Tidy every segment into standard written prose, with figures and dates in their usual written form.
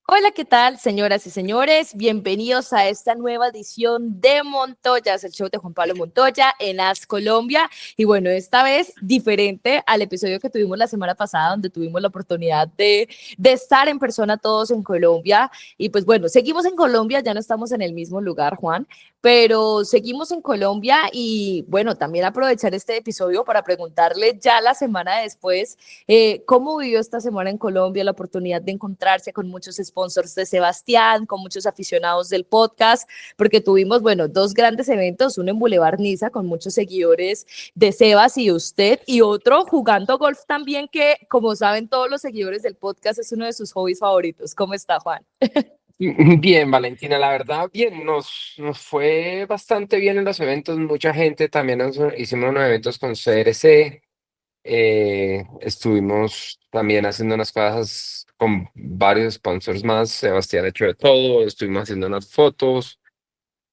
Hola, ¿qué tal, señoras y señores? Bienvenidos a esta nueva edición de Montoya, es el show de Juan Pablo Montoya en AS Colombia. Y bueno, esta vez diferente al episodio que tuvimos la semana pasada, donde tuvimos la oportunidad de estar en persona todos en Colombia. Y pues bueno, seguimos en Colombia, ya no estamos en el mismo lugar, Juan, pero seguimos en Colombia y bueno, también aprovechar este episodio para preguntarle ya la semana después cómo vivió esta semana en Colombia, la oportunidad de encontrarse con muchos sponsors de Sebastián, con muchos aficionados del podcast, porque tuvimos, bueno, dos grandes eventos, uno en Boulevard Niza con muchos seguidores de Sebas y usted, y otro jugando golf también, que como saben todos los seguidores del podcast es uno de sus hobbies favoritos. ¿Cómo está, Juan? Bien, Valentina, la verdad, bien, nos fue bastante bien en los eventos, mucha gente, también hicimos unos eventos con CRC, estuvimos también haciendo unas cosas con varios sponsors más, Sebastián ha hecho de todo, estuvimos haciendo unas fotos,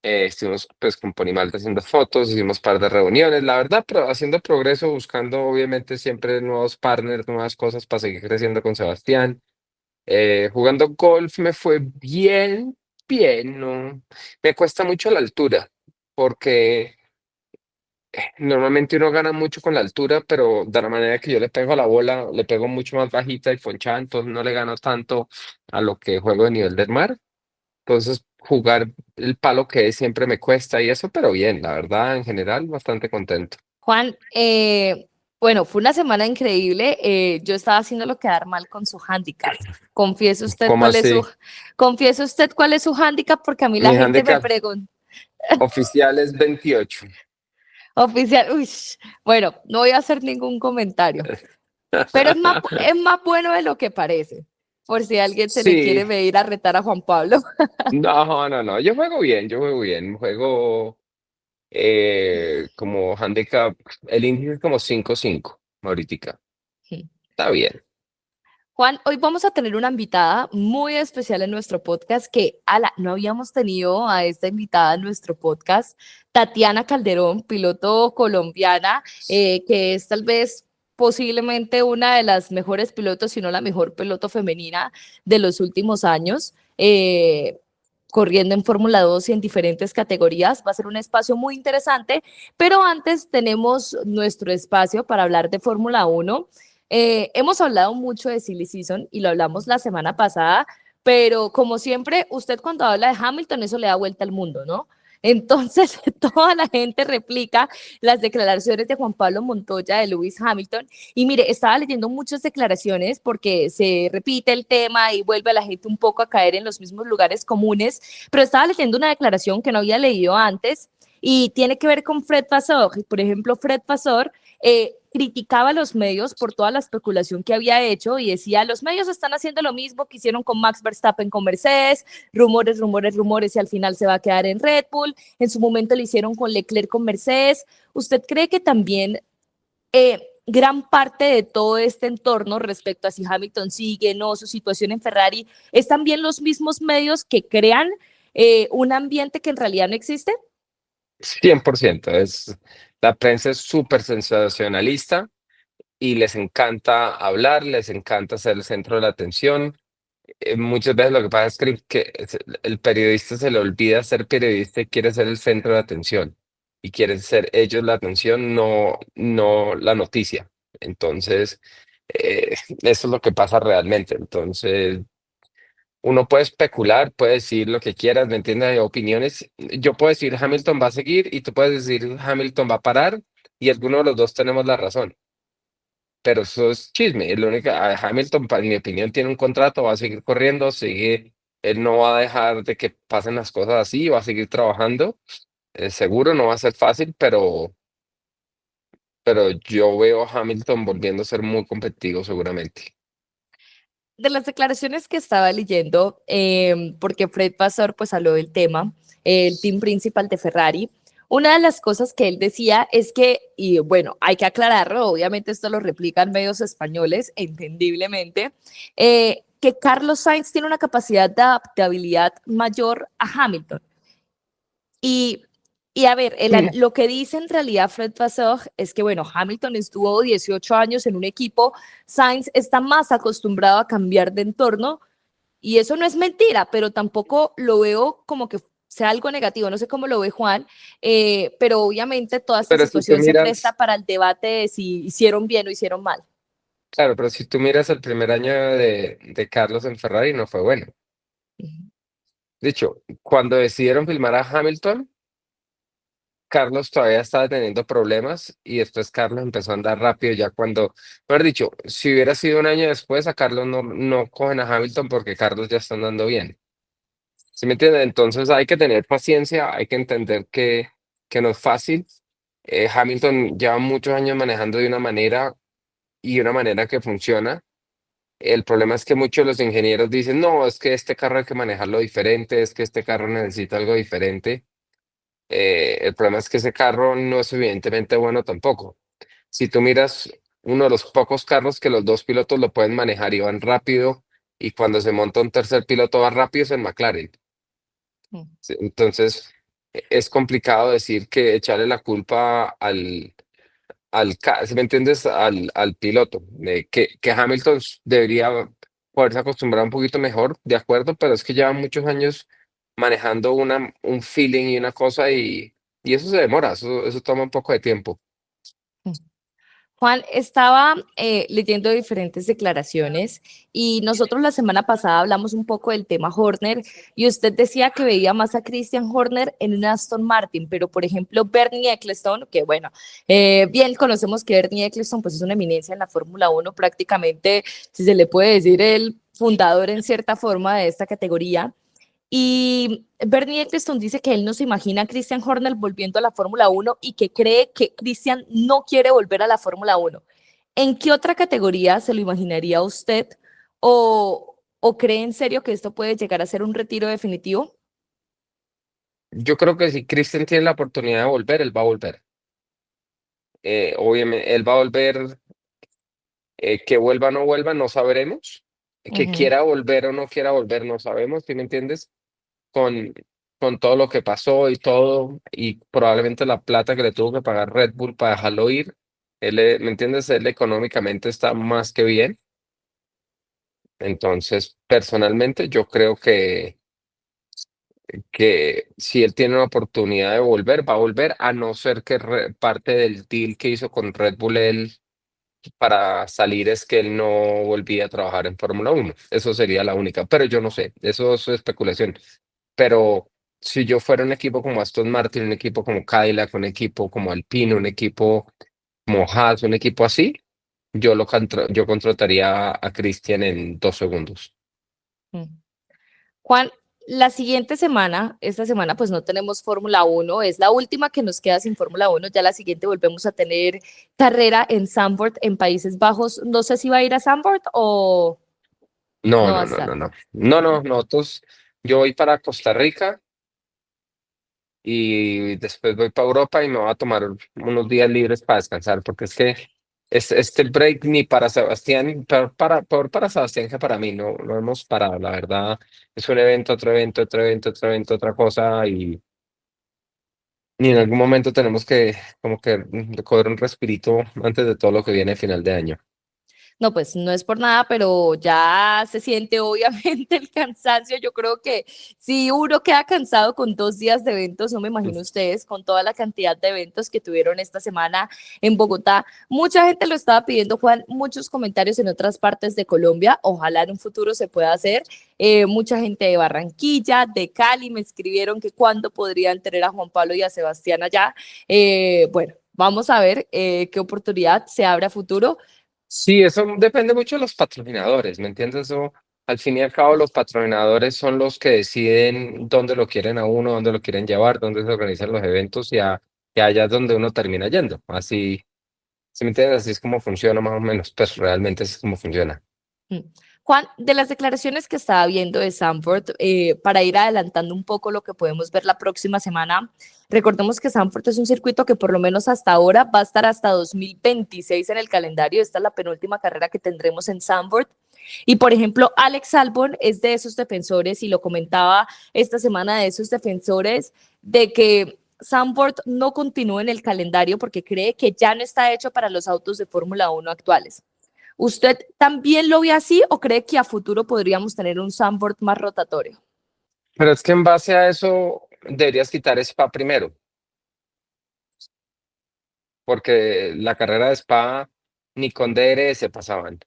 estuvimos pues con Ponimalta haciendo fotos, hicimos par de reuniones, la verdad, pero haciendo progreso, buscando obviamente siempre nuevos partners, nuevas cosas para seguir creciendo con Sebastián. Jugando golf me fue bien, bien, no. Me cuesta mucho la altura, porque normalmente uno gana mucho con la altura, pero de la manera que yo le pego a la bola, le pego mucho más bajita y ponchada, entonces no le gano tanto a lo que juego de nivel del mar. Entonces, jugar el palo que es siempre me cuesta y eso, pero bien, la verdad, en general, bastante contento. Juan, bueno, fue una semana increíble. Yo estaba haciéndolo quedar mal con su handicap. Confiese usted ¿Cómo cuál es su, así? confiese usted cuál es su handicap, porque a mí la Mi gente me handicap pregunta. oficial es 28. Oficial, uy, bueno, no voy a hacer ningún comentario, pero es más bueno de lo que parece, por si alguien se le quiere Sí. venir a retar a Juan Pablo. No, no, no, yo juego bien, juego como handicap, el índice es como 5-5 ahorita, está bien. Juan, hoy vamos a tener una invitada muy especial en nuestro podcast que, no habíamos tenido a esta invitada en nuestro podcast, Tatiana Calderón, piloto colombiana, que es tal vez posiblemente una de las mejores pilotos, si no la mejor piloto femenina de los últimos años, corriendo en Fórmula 2 y en diferentes categorías. Va a ser un espacio muy interesante, pero antes tenemos nuestro espacio para hablar de Fórmula 1. Hemos hablado mucho de Silly Season y lo hablamos la semana pasada, pero como siempre, usted cuando habla de Hamilton, eso le da vuelta al mundo, ¿no? Entonces, toda la gente replica las declaraciones de Juan Pablo Montoya de Lewis Hamilton. Y mire, estaba leyendo muchas declaraciones porque se repite el tema y vuelve a la gente un poco a caer en los mismos lugares comunes, pero estaba leyendo una declaración que no había leído antes y tiene que ver con Fred Vasseur. Por ejemplo, Fred Vasseur criticaba a los medios por toda la especulación que había hecho y decía, los medios están haciendo lo mismo que hicieron con Max Verstappen con Mercedes, rumores, rumores, rumores y al final se va a quedar en Red Bull, en su momento lo hicieron con Leclerc con Mercedes. ¿Usted cree que también gran parte de todo este entorno respecto a si Hamilton sigue, no, su situación en Ferrari, es también los mismos medios que crean un ambiente que en realidad no existe? 100%, la prensa es súper sensacionalista y les encanta hablar, les encanta ser el centro de la atención. Muchas veces lo que pasa es que el periodista se le olvida ser periodista y quiere ser el centro de atención y quieren ser ellos la atención, no la noticia. Entonces, eso es lo que pasa realmente. Entonces, uno puede especular, puede decir lo que quieras, ¿me entiendes? Hay opiniones. Yo puedo decir Hamilton va a seguir y tú puedes decir Hamilton va a parar y alguno de los dos tenemos la razón. Pero eso es chisme. Es lo único, Hamilton, en mi opinión, tiene un contrato, va a seguir corriendo, sigue, él no va a dejar de que pasen las cosas así, va a seguir trabajando. Seguro no va a ser fácil, pero yo veo a Hamilton volviendo a ser muy competitivo seguramente. De las declaraciones que estaba leyendo, porque Fred Vasseur pues habló del tema, el team principal de Ferrari, una de las cosas que él decía es que, y bueno, hay que aclararlo, obviamente esto lo replican medios españoles, entendiblemente, que Carlos Sainz tiene una capacidad de adaptabilidad mayor a Hamilton. Y, y a ver, Mm. lo que dice en realidad Fred Vasseur es que, bueno, Hamilton estuvo 18 años en un equipo, Sainz está más acostumbrado a cambiar de entorno Y eso no es mentira, pero tampoco lo veo como que sea algo negativo. No sé cómo lo ve Juan, pero obviamente toda esta Pero si tú situación se presta miras, para el debate de si hicieron bien o hicieron mal. claro, pero si tú miras el primer año de Carlos en Ferrari, no fue bueno. Ujú, De hecho, cuando decidieron filmar a Hamilton, Carlos todavía estaba teniendo problemas y después Carlos empezó a andar rápido ya cuando, mejor dicho, si hubiera sido un año después, a Carlos no cogen a Hamilton porque Carlos ya está andando bien. ¿Sí me entiendes? Entonces hay que tener paciencia, hay que entender que no es fácil. Hamilton lleva muchos años manejando de una manera y una manera que funciona. El problema es que muchos de los ingenieros dicen, no, es que este carro hay que manejarlo diferente, es que este carro necesita algo diferente. El problema es que ese carro no es evidentemente bueno tampoco. Si tú miras uno de los pocos carros que los dos pilotos lo pueden manejar y van rápido, y cuando se monta un tercer piloto va rápido es el McLaren. ujú, Sí, entonces, es complicado decir que echarle la culpa ¿sí me entiendes? Al piloto. Que Hamilton debería poderse acostumbrar un poquito mejor, de acuerdo, pero es que lleva muchos años manejando un feeling y una cosa y eso se demora, eso toma un poco de tiempo. ujú. Juan, estaba leyendo diferentes declaraciones y nosotros la semana pasada hablamos un poco del tema Horner y usted decía que veía más a Christian Horner en un Aston Martin, pero por ejemplo Bernie Ecclestone, que bueno, bien conocemos que Bernie Ecclestone pues es una eminencia en la Fórmula Uno, prácticamente, si se le puede decir, el fundador en cierta forma de esta categoría. Y Bernie Ecclestone dice que él no se imagina a Christian Horner volviendo a la Fórmula Uno y que cree que Christian no quiere volver a la Fórmula Uno. ¿En qué otra categoría se lo imaginaría usted? ¿O cree en serio que esto puede llegar a ser un retiro definitivo? Yo creo que si Christian tiene la oportunidad de volver, él va a volver. Obviamente, él va a volver, que vuelva o no vuelva, no sabremos. Que Ujú, quiera volver o no quiera volver, no sabemos, ¿sí me entiendes? con, con todo lo que pasó y todo, y probablemente la plata que le tuvo que pagar Red Bull para dejarlo ir, ¿me entiendes? Él económicamente está más que bien. Entonces, personalmente, yo creo que si él tiene una oportunidad de volver, va a volver, a no ser que parte del deal que hizo con Red Bull él para salir es que él no volvía a trabajar en Fórmula 1. Eso sería la única, pero yo no sé, eso es especulación. Pero si yo fuera un equipo como Aston Martin, un equipo como Cadillac, un equipo como Alpine, un equipo como Haas, un equipo así, yo contrataría a Christian en 2 segundos. ujú. Juan, la siguiente semana, esta semana pues no tenemos Fórmula Uno, es la última que nos queda sin Fórmula Uno, ya la siguiente volvemos a tener carrera en Zandvoort, en Países Bajos. No sé si va a ir a Zandvoort o No, no va a no, no, estar. no, no. No, no, nosotros, yo voy para Costa Rica y después voy para Europa y me voy a tomar unos días libres para descansar, porque es que este break ni para Sebastián, peor para Sebastián que para mí, no hemos parado, la verdad, es un evento, otro evento, otro evento, otro evento, otra cosa, y en algún momento tenemos que como que coger un respirito antes de todo lo que viene a final de año. No, pues no es por nada, pero ya se siente obviamente el cansancio. Yo creo que si uno queda cansado con 2 días de eventos, no me imagino ustedes con toda la cantidad de eventos que tuvieron esta semana en Bogotá. Mucha gente lo estaba pidiendo, Juan, muchos comentarios en otras partes de Colombia. Ojalá en un futuro se pueda hacer. Mucha gente de Barranquilla, de Cali, me escribieron que cuándo podrían tener a Juan Pablo y a Sebastián allá. Bueno, vamos a ver qué oportunidad se abre a futuro. Sí, eso depende mucho de los patrocinadores, ¿me entiendes? Eso, al fin y al cabo, los patrocinadores son los que deciden dónde lo quieren a uno, dónde lo quieren llevar, dónde se organizan los eventos y allá es donde uno termina yendo. Así, ¿sí me entiendes? Así es como funciona más o menos, pues realmente así es como funciona. Mm. Juan, de las declaraciones que estaba viendo de Sanford, para ir adelantando un poco lo que podemos ver la próxima semana, recordemos que Sanford es un circuito que por lo menos hasta ahora va a estar hasta 2026 en el calendario. Esta es la penúltima carrera que tendremos en Sanford. Y por ejemplo, Alex Albon es de esos defensores, y lo comentaba esta semana, de esos defensores de que Sanford no continúe en el calendario porque cree que ya no está hecho para los autos de Fórmula 1 actuales. ¿Usted también lo ve así o cree que a futuro podríamos tener un sandboard más rotatorio? Pero es que en base a eso deberías quitar Spa primero, porque la carrera de Spa ni con DRS pasaban.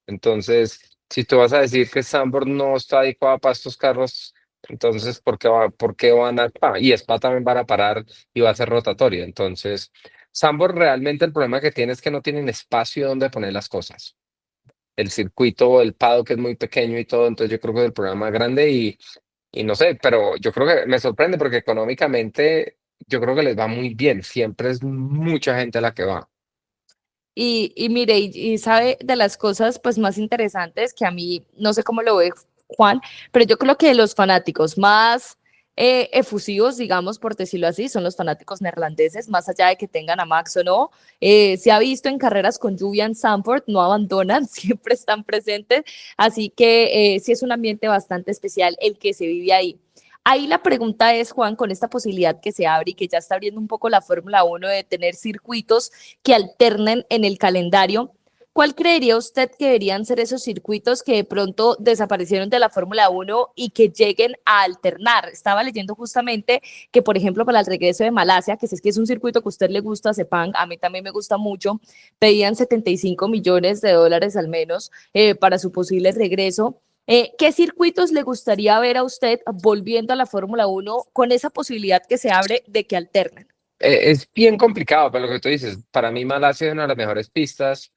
Entonces, si tú vas a decir que Sandboard no está adecuada para estos carros, entonces, por qué van a Spa? Y Spa también van a parar y va a ser rotatorio. Entonces, Sandboard realmente el problema que tiene es que no tienen espacio donde poner las cosas. El circuito, el paddock es muy pequeño y todo, entonces yo creo que es el problema más grande y no sé, pero yo creo que me sorprende porque económicamente yo creo que les va muy bien. Siempre es mucha gente la que va. Y mire, y sabe de las cosas pues más interesantes que a mí, no sé cómo lo ve Juan, pero yo creo que los fanáticos más efusivos, digamos, por decirlo así, son los fanáticos neerlandeses, más allá de que tengan a Max o no. Se ha visto en carreras con lluvia en Zandvoort, no abandonan, siempre están presentes, así que sí es un ambiente bastante especial el que se vive ahí. Ahí la pregunta es, Juan, con esta posibilidad que se abre y que ya está abriendo un poco la Fórmula Uno de tener circuitos que alternen en el calendario, ¿cuál creería usted que deberían ser esos circuitos que de pronto desaparecieron de la Fórmula Uno y que lleguen a alternar? Estaba leyendo justamente que, por ejemplo, para el regreso de Malasia, que si es que es un circuito que a usted le gusta, Sepang, a mí también me gusta mucho, pedían 75 millones de dólares al menos para su posible regreso. ¿Qué circuitos le gustaría ver a usted volviendo a la Fórmula Uno con esa posibilidad que se abre de que alternen? Es bien complicado, pero lo que tú dices, para mí Malasia es una de las mejores pistas.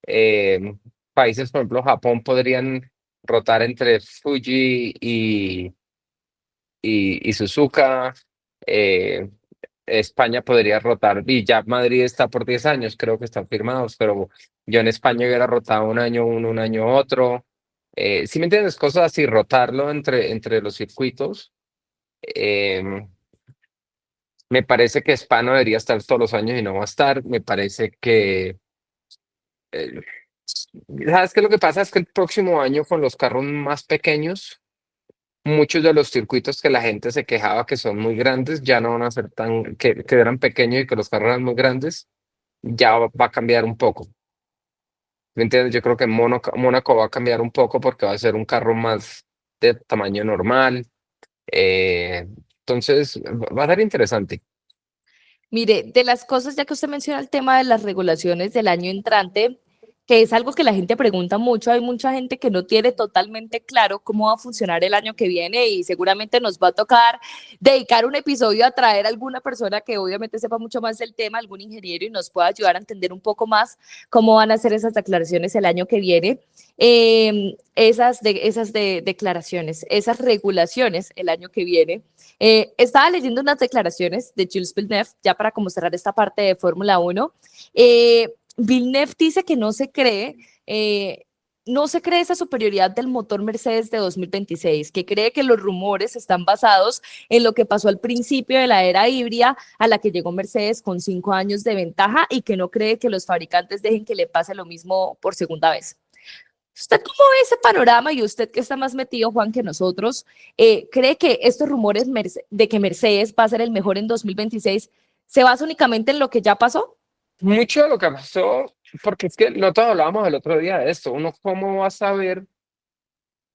Eh, Países, por ejemplo, Japón podrían rotar entre Fuji y Suzuka. eh, España podría rotar, y ya Madrid está por 10 años, creo que están firmados, pero yo en España hubiera rotado un año uno, un año otro. Si me entiendes, cosas así, rotarlo entre los circuitos. Eh, Me parece que Spa no debería estar todos los años y no va a estar. Me parece que eh, ¿sabes qué? Lo que pasa es que el próximo año con los carros más pequeños, muchos de los circuitos que la gente se quejaba que son muy grandes ya no van a ser que eran pequeños y que los carros eran muy grandes, ya va a cambiar un poco. ¿Me entiendes? Yo creo que Mónaco va a cambiar un poco porque va a ser un carro más de tamaño normal. Eh, entonces, va a ser interesante. Mire, de las cosas, ya que usted menciona el tema de las regulaciones del año entrante, que es algo que la gente pregunta mucho, hay mucha gente que no tiene totalmente claro cómo va a funcionar el año que viene y seguramente nos va a tocar dedicar un episodio a traer a alguna persona que obviamente sepa mucho más del tema, algún ingeniero y nos pueda ayudar a entender un poco más cómo van a ser esas declaraciones el año que viene. Esas declaraciones, esas regulaciones el año que viene. Estaba leyendo unas declaraciones de Jules Villeneuve, ya para como cerrar esta parte de Fórmula Uno. Villeneuve dice que eh, no se cree esa superioridad del motor Mercedes de 2026, que cree que los rumores están basados en lo que pasó al principio de la era híbrida a la que llegó Mercedes con 5 años de ventaja y que no cree que los fabricantes dejen que le pase lo mismo por segunda vez. ¿Usted cómo ve ese panorama y usted que está más metido, Juan, que nosotros, cree que estos rumores de que Mercedes va a ser el mejor en 2026 se basa únicamente en lo que ya pasó? Mucho de lo que pasó, porque es que nosotros hablábamos el otro día de esto, uno cómo va a saber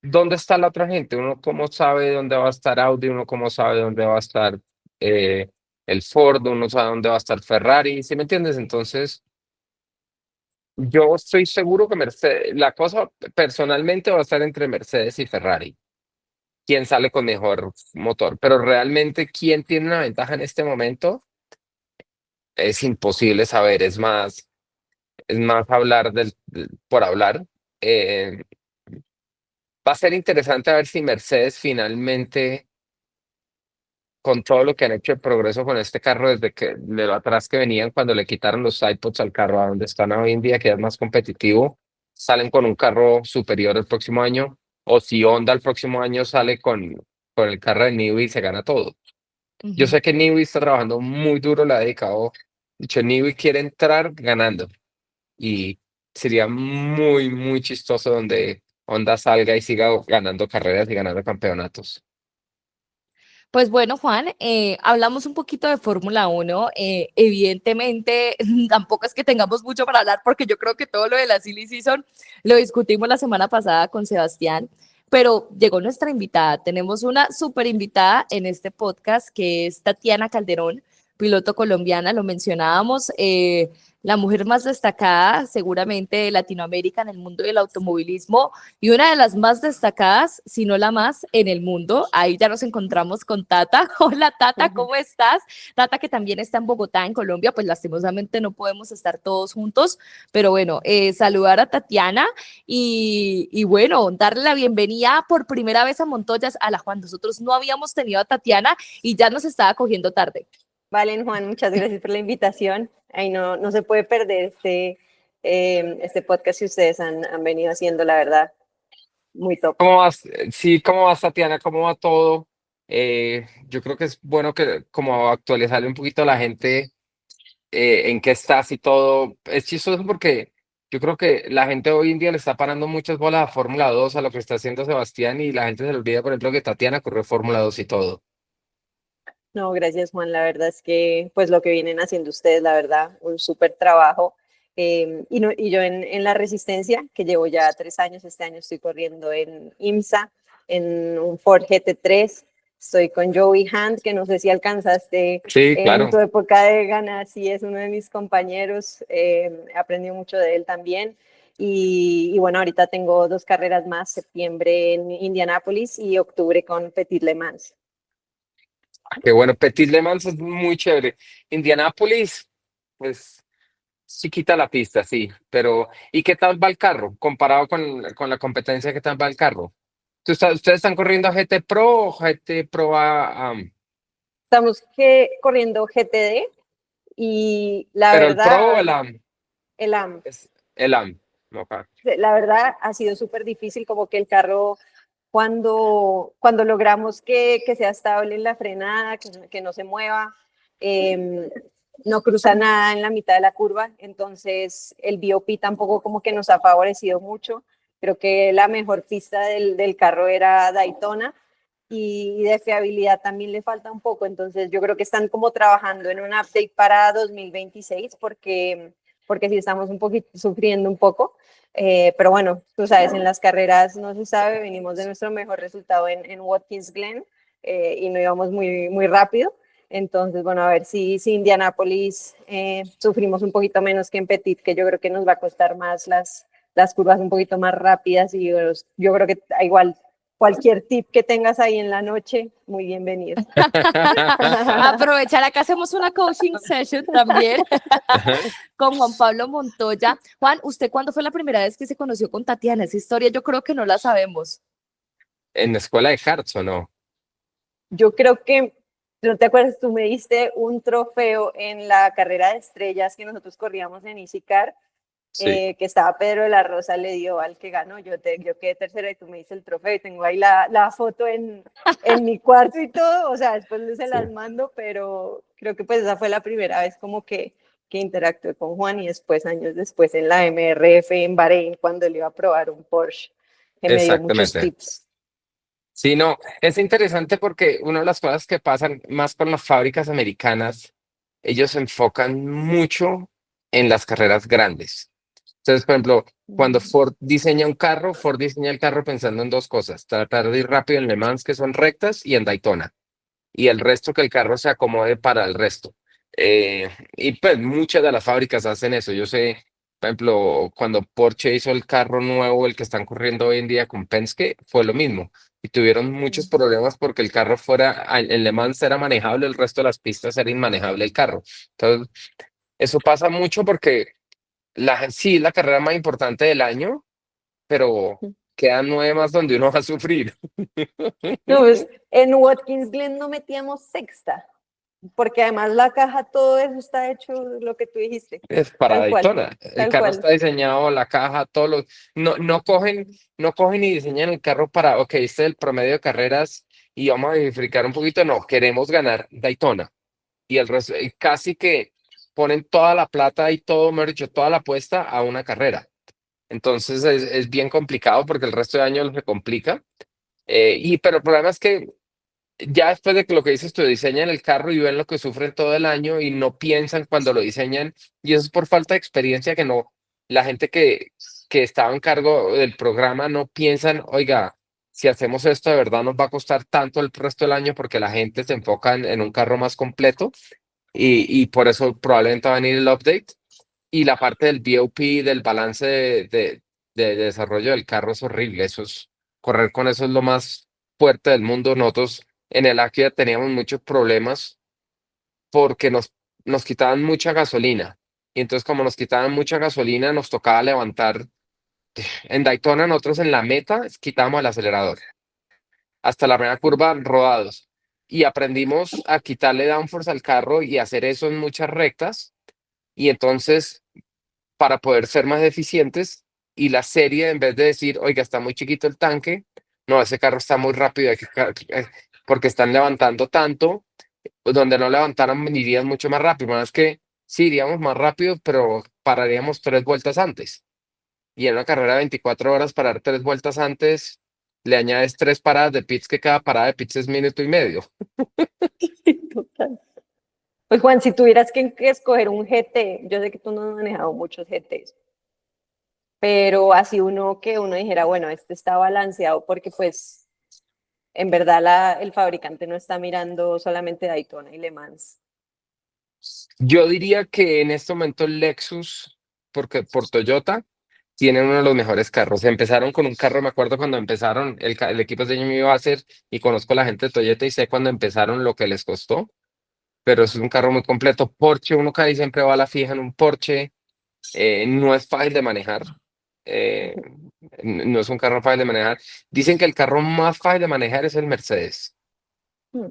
dónde está la otra gente, uno cómo sabe dónde va a estar Audi, uno cómo sabe dónde va a estar eh, el Ford, uno sabe dónde va a estar Ferrari, ¿sí me entiendes? Entonces, yo estoy seguro que Mercedes, la cosa personalmente va a estar entre Mercedes y Ferrari, quién sale con mejor motor, pero realmente quién tiene una ventaja en este momento es imposible saber, es más hablar por hablar. Eh, Va a ser interesante a ver si Mercedes finalmente, con todo lo que han hecho de progreso con este carro desde que de lo atrás que venían cuando le quitaron los iPods al carro a donde están hoy en día, que es más competitivo, salen con un carro superior el próximo año, o si Honda el próximo año sale con el carro de Newey y se gana todo. Yo Ujú. sé que Newey está trabajando muy duro, le ha dedicado, de hecho Newey quiere entrar ganando y sería muy, muy chistoso donde Honda salga y siga ganando carreras y ganando campeonatos. Pues bueno, Juan, hablamos un poquito de Fórmula Uno. Evidentemente, tampoco es que tengamos mucho para hablar porque yo creo que todo lo de la Silly Season lo discutimos la semana pasada con Sebastián, pero llegó nuestra invitada. Tenemos una súper invitada en este podcast que es Tatiana Calderón, piloto colombiana, lo mencionábamos. La mujer más destacada seguramente de Latinoamérica en el mundo del automovilismo y una de las más destacadas, si no la más, en el mundo. Ahí ya nos encontramos con Tata. Hola Tata, Ujú. ¿cómo estás? Tata que también está en Bogotá, en Colombia, pues lastimosamente no podemos estar todos juntos, pero bueno, saludar a Tatiana y bueno, darle la bienvenida por primera vez a Montoya, a la Juan. Nosotros no habíamos tenido a Tatiana y ya nos estaba cogiendo tarde. Valen, Juan, muchas gracias por la invitación. Ahí no se puede perder este podcast que ustedes han venido haciendo, la verdad, muy top. ¿Cómo vas? Sí, ¿cómo vas, Tatiana? ¿Cómo va todo? Yo creo que es bueno que como actualizarle un poquito a la gente en qué estás y todo. Es chistoso porque yo creo que la gente hoy en día le está parando muchas bolas a Fórmula 2 a lo que está haciendo Sebastián, y la gente se le olvida, por ejemplo, que Tatiana corrió Fórmula 2 y todo. No, gracias, Juan. La verdad es que, pues, lo que vienen haciendo ustedes, la verdad, un súper trabajo. Y yo en la Resistencia, que llevo ya 3 años, este año estoy corriendo en IMSA, en un Ford GT3. Estoy con Joey Hunt, que no sé si alcanzaste Sí, en tu claro. época de ganar, sí es uno de mis compañeros. He aprendido mucho de él también. Y bueno, ahorita tengo 2 carreras más, septiembre en Indianápolis y octubre con Petit Le Mans. Que bueno, Petit Le Mans es muy chévere. Indianápolis, pues sí quita la pista, sí, pero ¿y qué tal va el carro? Comparado con la competencia, ¿qué tal va el carro? ¿Ustedes están corriendo a GT Pro o GT Pro Estamos corriendo GTD y la pero el Pro o verdad, el AM? el AM, Es el AM. Ok. la verdad ha sido súper difícil como que el carro cuando logramos que sea estable en la frenada, que no se mueva, eh, no cruza nada en la mitad de la curva, entonces el BOP tampoco como que nos ha favorecido mucho. Creo que la mejor pista del carro era Daytona y de fiabilidad también le falta un poco, entonces yo creo que están como trabajando en un update para 2026 porque sí estamos un poquito sufriendo un poco. Pero bueno, tú sabes, en las carreras no se sabe, venimos de nuestro mejor resultado en Watkins Glen y no íbamos muy rápido. Entonces, bueno, a ver si Indianapolis sufrimos un poquito menos que en Petit, que yo creo que nos va a costar más las curvas un poquito más rápidas y yo creo que igual cualquier tip que tengas ahí en la noche, muy bienvenido. Aprovechar, acá hacemos una coaching session también con Juan Pablo Montoya. Juan, ¿usted cuándo fue la primera vez que se conoció con Tatiana? Esa historia yo creo que no la sabemos. ¿En la escuela de karts o no? Yo creo que, ¿no te acuerdas? Tú me diste un trofeo en la carrera de estrellas que nosotros corríamos en ICICAR, Sí. que estaba Pedro de la Rosa, le dio al que ganó. Yo quedé tercera y tú me diste el trofeo y tengo ahí la foto en mi cuarto y todo. O sea, después se Sí. las mando, pero creo que pues esa fue la primera vez como que interactué con Juan y después, años después, en la MRF en Bahrein, cuando él iba a probar un Porsche, que me dio muchos Exactamente. tips. Sí, no, es interesante porque una de las cosas que pasan más con las fábricas americanas, ellos se enfocan mucho en las carreras grandes. Entonces, por ejemplo, cuando Ford diseña un carro, Ford diseña el carro pensando en dos cosas: tratar de ir rápido en Le Mans, que son rectas, y en Daytona, y el resto que el carro se acomode para el resto. Y pues muchas de las fábricas hacen eso. Yo sé, por ejemplo, cuando Porsche hizo el carro nuevo, el que están corriendo hoy en día con Penske, fue lo mismo. Y tuvieron muchos problemas porque el carro en Le Mans era manejable, el resto de las pistas era inmanejable el carro. Entonces, eso pasa mucho porque sí es la carrera más importante del año, pero quedan 9 más donde uno va a sufrir. No, pues, en Watkins Glen no metíamos sexta, porque además la caja, todo eso está hecho lo que tú dijiste, Es para tal cual, Daytona. El tal carro cual. está diseñado, la caja, todos los. No cogen y diseñan el carro para, ok, este es el promedio de carreras y vamos a verificar un poquito. No, queremos ganar Daytona. Y el resto, y casi que ponen toda la plata y todo, mejor dicho, toda la apuesta a una carrera. Entonces es bien complicado porque el resto de años se complica. Pero el problema es que ya después de que lo que dices tú, diseñan el carro y ven lo que sufren todo el año y no piensan cuando lo diseñan, y eso es por falta de experiencia que no, la gente que estaba en cargo del programa no piensan, oiga, si hacemos esto de verdad nos va a costar tanto el resto del año porque la gente se enfoca en un carro más completo y por eso probablemente va a venir el update. Y la parte del BOP, del balance de desarrollo del carro es horrible. Correr con eso es lo más fuerte del mundo. Nosotros en el Acura teníamos muchos problemas porque nos quitaban mucha gasolina. Y entonces como nos quitaban mucha gasolina, nos tocaba levantar. En Daytona nosotros en la meta quitábamos el acelerador. Hasta la primera curva rodados. Y aprendimos a quitarle downforce al carro y hacer eso en muchas rectas. Y entonces para poder ser más eficientes y la serie, en vez de decir, oiga, está muy chiquito el tanque, no, ese carro está muy rápido, porque están levantando tanto, donde no levantaran irían mucho más rápido. Bueno, es que sí iríamos más rápido, pero pararíamos 3 vueltas antes. Y en una carrera de 24 horas, parar 3 vueltas antes, le añades 3 paradas de pits, que cada parada de pits es minuto y medio. Total. Pues Juan, si tuvieras que escoger un GT, yo sé que tú no has manejado muchos GTs, pero así uno que uno dijera, bueno, este está balanceado porque pues en verdad el fabricante no está mirando solamente Daytona y Le Mans. Yo diría que en este momento el Lexus, porque por Toyota, tienen uno de los mejores carros. Empezaron con un carro, me acuerdo cuando empezaron, el equipo de me iba a hacer, y conozco a la gente de Toyota y sé cuando empezaron lo que les costó, pero es un carro muy completo. Porsche, uno casi siempre va a la fija en un Porsche, no es fácil de manejar, eh, no es un carro fácil de manejar. Dicen que el carro más fácil de manejar es el Mercedes. Hmm.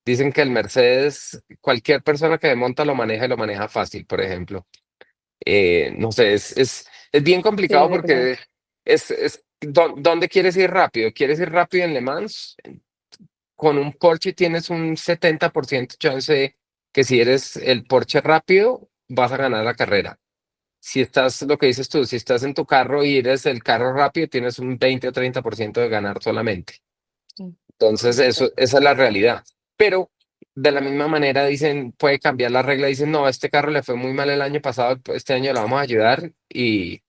Dicen que el Mercedes, cualquier persona que monta lo maneja y lo maneja fácil, por ejemplo. No sé, es bien Sí, es complicado verdad. porque ¿dónde quieres ir rápido? ¿Quieres ir rápido en Le Mans? Con un Porsche tienes un 70% chance que si eres el Porsche rápido, vas a ganar la carrera. Si estás, lo que dices tú, si estás en tu carro y eres el carro rápido, tienes un 20 o 30% de ganar solamente. Mm. Entonces, esa es la realidad. Pero de la misma manera dicen, puede cambiar la regla, dicen, no, a este carro le fue muy mal el año pasado, este año lo vamos a ayudar y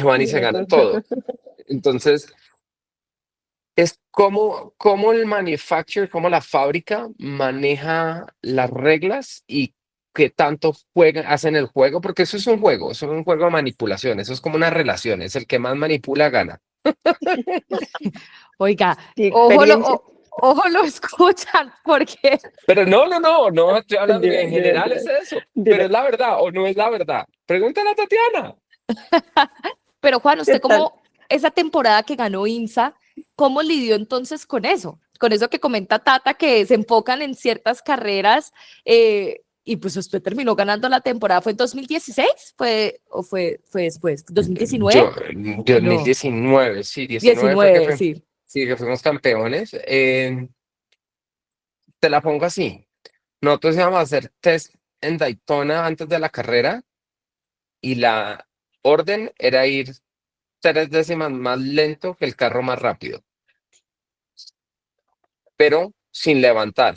van y Y se ganan eso. todo. Entonces, es como el manufacturer, como la fábrica maneja las reglas y qué tanto juegan, hacen el juego, porque eso es un juego de manipulación, eso es como una relación, es el que más manipula gana. Oiga, Y ojo experiencia. ojo lo escuchan, porque, Pero no estoy hablando, Mentira, en mentira, general mentira, es eso, pero mentira. es la verdad o no es la verdad. Pregúntale a Tatiana. pero Juan, ¿Qué usted tal? cómo, esa temporada que ganó IMSA, ¿cómo lidió entonces con eso? Con eso que comenta Tata, que se enfocan en ciertas carreras, y pues usted terminó ganando la temporada, ¿fue en 2016? ¿Fue después? ¿2019? No, 2019, sí, 19 fue 19, sí. sí, que fuimos campeones. Te la pongo así. Nosotros íbamos a hacer test en Daytona antes de la carrera y la orden era ir 3 décimas más lento que el carro más rápido, pero sin levantar.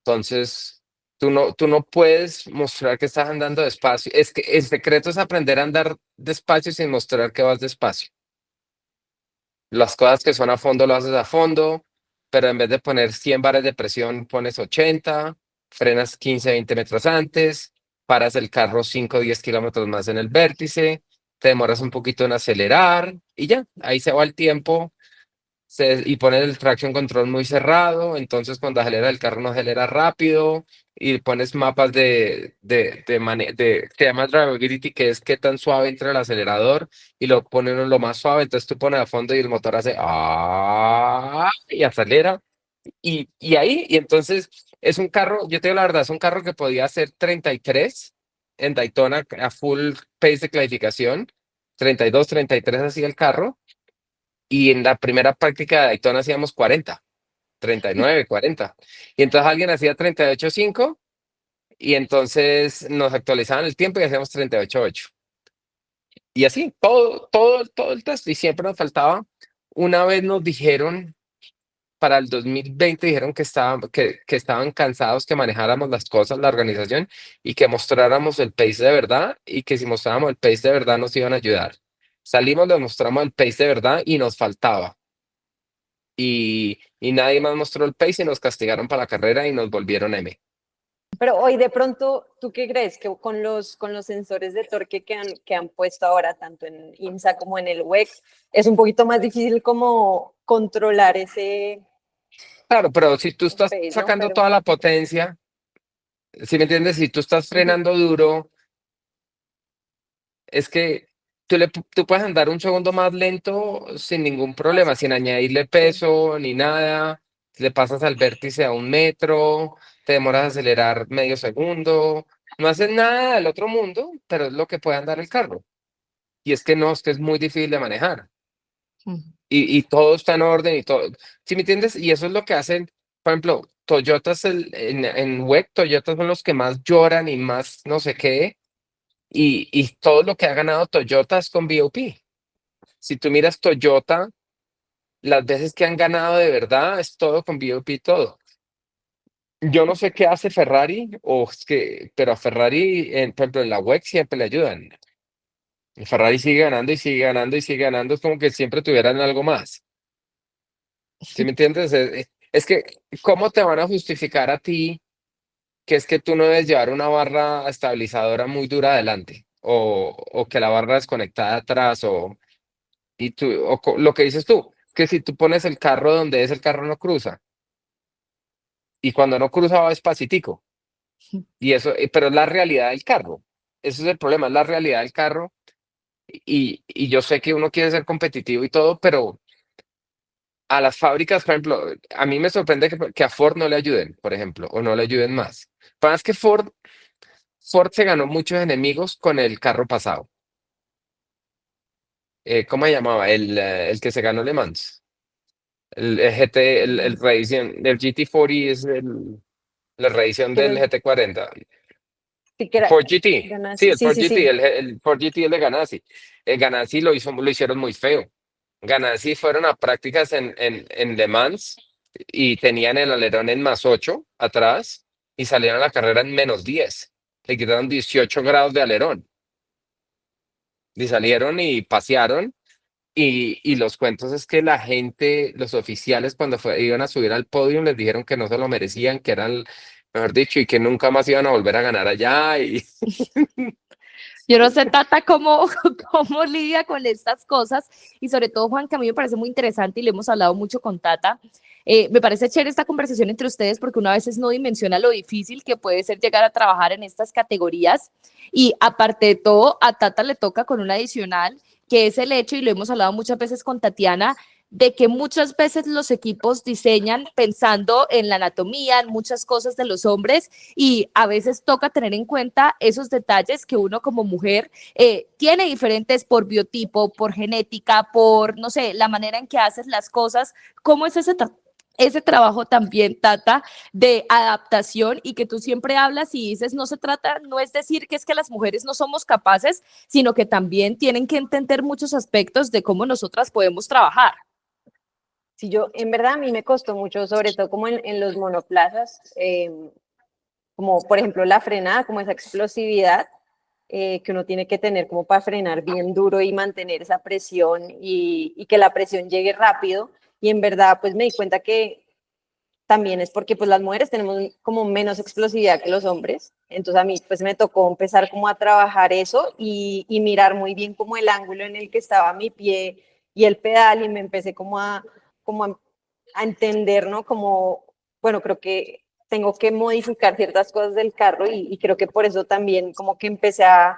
Entonces, tú no puedes mostrar que estás andando despacio. Es que el secreto es aprender a andar despacio sin mostrar que vas despacio. Las cosas que son a fondo lo haces a fondo, pero en vez de poner 100 bares de presión, pones 80, frenas 15, 20 metros antes, paras el carro 5 o 10 kilómetros más en el vértice, te demoras un poquito en acelerar y ya, ahí se va el tiempo, y pones el traction control muy cerrado, entonces cuando acelera el carro no acelera rápido, y pones mapas se llama drivability, que es qué tan suave entra el acelerador, y lo pone uno lo más suave, entonces tú pones a fondo y el motor hace y acelera, y ahí, y entonces es un carro, yo te digo la verdad, es un carro que podía hacer 33 en Daytona a full pace de clasificación, 32, 33 hacía el carro, y en la primera práctica de Daytona hacíamos 40, 39, 40. Y entonces alguien hacía 38.5 y entonces nos actualizaban el tiempo y hacíamos 38.8. Y así, todo el test. Y siempre nos faltaba. Una vez nos dijeron para el 2020 dijeron que estaban cansados que manejáramos las cosas, la organización, y que mostráramos el pace de verdad, y que si mostrábamos el pace de verdad nos iban a ayudar. Salimos, les mostramos el pace de verdad y nos faltaba. Y nadie más mostró el pace y nos castigaron para la carrera y nos volvieron M. Pero hoy de pronto, ¿tú qué crees? Que con los sensores de torque que han puesto ahora, tanto en IMSA como en el WEC, es un poquito más difícil como controlar ese Claro, pero si tú estás pace, ¿no? sacando Pero toda la potencia, ¿si me entiendes? Si tú estás frenando duro, es que tú puedes andar un segundo más lento sin ningún problema, sin añadirle sí. peso ni nada. Le pasas al vértice a 1 metro, te demoras a acelerar medio segundo. No haces nada del otro mundo, pero es lo que puede andar el carro. Y es que no, es que es muy difícil de manejar. Y todo está en orden y todo. ¿Sí me entiendes? Y eso es lo que hacen, por ejemplo, Toyota en WEC, Toyota son los que más lloran y más no sé qué. Y todo lo que ha ganado Toyota es con BOP. Si tú miras Toyota, las veces que han ganado de verdad es todo con BOP, todo. Yo no sé qué hace Ferrari, pero a Ferrari, por ejemplo, en la WEC siempre le ayudan. Y Ferrari sigue ganando y sigue ganando y sigue ganando, es como que siempre tuvieran algo más. ¿Sí me entiendes? Es que, ¿cómo te van a justificar a ti que es que tú no debes llevar una barra estabilizadora muy dura adelante? O que la barra desconectada atrás, lo que dices tú, que si tú pones el carro donde es el carro no cruza, y cuando no cruza va despacitico, y eso, pero es la realidad del carro. Ese es el problema, es la realidad del carro, y yo sé que uno quiere ser competitivo y todo, pero a las fábricas, por ejemplo, a mí me sorprende que a Ford no le ayuden, por ejemplo, o no le ayuden más. Pero es que Ford se ganó muchos enemigos con el carro pasado. ¿Cómo se llamaba? El que se ganó Le Mans. El GT, el reedición del GT40 es la reedición del Creo GT40. sí que era Ford GT. Sí, Ganassi. el Sí, Ford sí, GT, sí. el Ford GT es de Ganassi. El Ganassi lo hicieron muy feo. Ganassi fueron a prácticas en Le Mans y tenían el alerón en +8 atrás y salieron a la carrera en -10. Le quitaron 18 grados de alerón y salieron y pasearon. Y los cuentos es que la gente, los oficiales, cuando iban a subir al podio, les dijeron que no se lo merecían, que eran, mejor dicho, y que nunca más iban a volver a ganar allá. Y Yo no sé, Tata, cómo, cómo lidia con estas cosas y sobre todo, Juan, que a mí me parece muy interesante y le hemos hablado mucho con Tata. Me parece chévere esta conversación entre ustedes porque una vez no dimensiona lo difícil que puede ser llegar a trabajar en estas categorías y aparte de todo, a Tata le toca con un adicional que es el hecho, y lo hemos hablado muchas veces con Tatiana, de que muchas veces los equipos diseñan pensando en la anatomía, en muchas cosas de los hombres y a veces toca tener en cuenta esos detalles que uno como mujer tiene diferentes por biotipo, por genética, por, no sé, la manera en que haces las cosas, cómo es ese trabajo también, Tata, de adaptación y que tú siempre hablas y dices, no se trata, no es decir que es que las mujeres no somos capaces, sino que también tienen que entender muchos aspectos de cómo nosotras podemos trabajar. Sí, yo, en verdad, a mí me costó mucho, sobre todo como en los monoplazas, como por ejemplo la frenada, como esa explosividad que uno tiene que tener como para frenar bien duro y mantener esa presión y que la presión llegue rápido. Y en verdad, pues me di cuenta que también es porque pues las mujeres tenemos como menos explosividad que los hombres. Entonces a mí pues me tocó empezar como a trabajar eso y mirar muy bien como el ángulo en el que estaba mi pie y el pedal y me empecé a entender, ¿no? Como, bueno, creo que tengo que modificar ciertas cosas del carro y creo que por eso también como que empecé a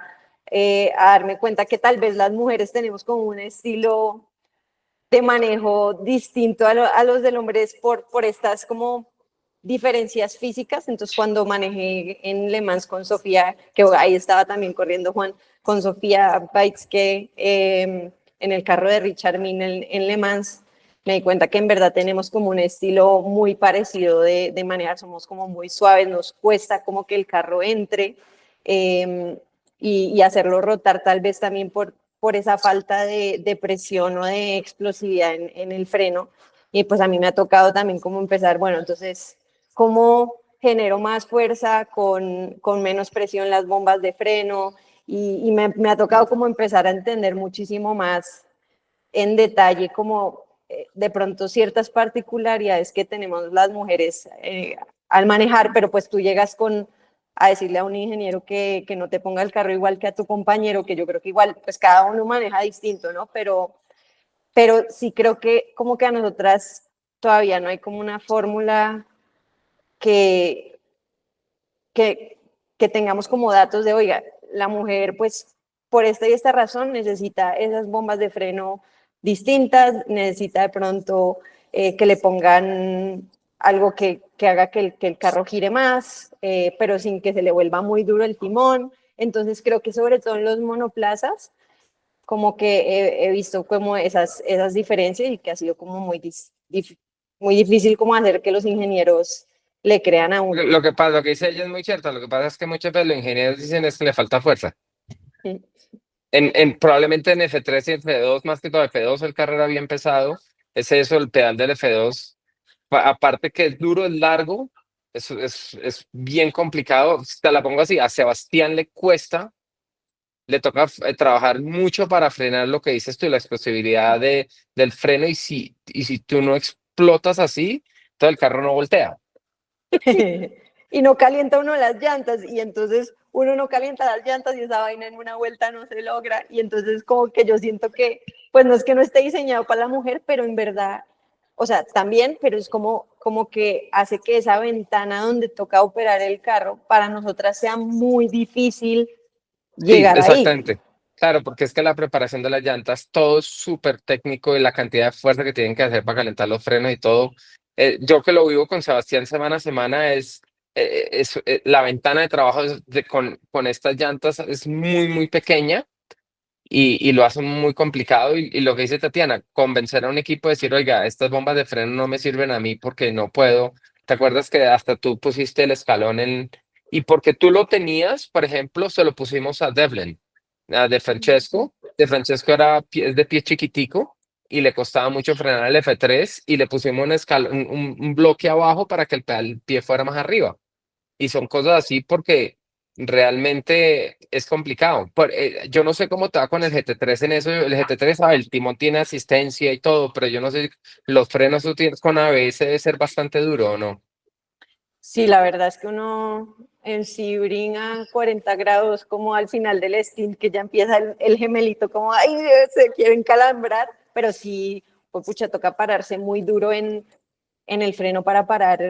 darme cuenta que tal vez las mujeres tenemos como un estilo de manejo distinto a los del hombre es por estas como diferencias físicas. Entonces, cuando manejé en Le Mans con Sofía, que ahí estaba también corriendo Juan, con Sofía Bates, que en el carro de Richard Mille en Le Mans, me di cuenta que en verdad tenemos como un estilo muy parecido de manejar, somos como muy suaves, nos cuesta como que el carro entre y hacerlo rotar tal vez también por esa falta de presión o de explosividad en el freno, Y pues a mí me ha tocado también como empezar, bueno, entonces, ¿cómo genero más fuerza con menos presión las bombas de freno? Y me ha tocado como empezar a entender muchísimo más en detalle como de pronto ciertas particularidades que tenemos las mujeres al manejar, pero pues tú llegas a decirle a un ingeniero que no te ponga el carro igual que a tu compañero, que yo creo que igual pues cada uno maneja distinto, ¿no? Pero sí creo que como que a nosotras todavía no hay como una fórmula que, que, que tengamos como datos de, oiga, la mujer pues por esta y esta razón necesita esas bombas de freno distintas, necesita de pronto que le pongan algo que haga que el carro gire más, pero sin que se le vuelva muy duro el timón. Entonces creo que sobre todo en los monoplazas, como que he visto como esas diferencias y que ha sido como muy difícil como hacer que los ingenieros le crean a uno. Lo que pasa, lo que dice ella es muy cierto. Lo que pasa es que muchas veces los ingenieros dicen es que le falta fuerza. Probablemente en F3 y F2, más que todo F2, el carro era bien pesado. Es eso, el pedal del F2. Aparte que es duro, es largo, es bien complicado. Te la pongo así, a Sebastián le cuesta, le toca trabajar mucho para frenar lo que dices tú, la explosividad del freno. Y si tú no explotas así, todo el carro no voltea. Y no calienta uno las llantas y entonces uno no calienta las llantas y esa vaina en una vuelta no se logra y entonces como que yo siento que pues no es que no esté diseñado para la mujer, pero en verdad, o sea, también, pero es como que hace que esa ventana donde toca operar el carro para nosotras sea muy difícil Sí, llegar ahí. exactamente. Claro, porque es que la preparación de las llantas, todo es súper técnico y la cantidad de fuerza que tienen que hacer para calentar los frenos y todo. Yo que lo vivo con Sebastián semana a semana, la ventana de trabajo con estas llantas es muy, muy pequeña y lo hace muy complicado. Y lo que dice Tatiana, convencer a un equipo de decir, oiga, estas bombas de freno no me sirven a mí porque no puedo. ¿Te acuerdas que hasta tú pusiste el escalón y porque tú lo tenías, por ejemplo, se lo pusimos a Devlin, a De Francesco? De Francesco es de pie chiquitico y le costaba mucho frenar el F3 y le pusimos un bloque abajo para que el pie fuera más arriba. Y son cosas así porque realmente es complicado. Yo no sé cómo te va con el GT3 en eso. El GT3, el timón tiene asistencia y todo, pero yo no sé, los frenos tú tienes con ABS debe ser bastante duro, ¿o no? Sí, la verdad es que uno en Sebring a 40 grados, como al final del stint, que ya empieza el gemelito, como, ay, se quieren calambrar, pero sí, pues pucha, toca pararse muy duro en el freno para parar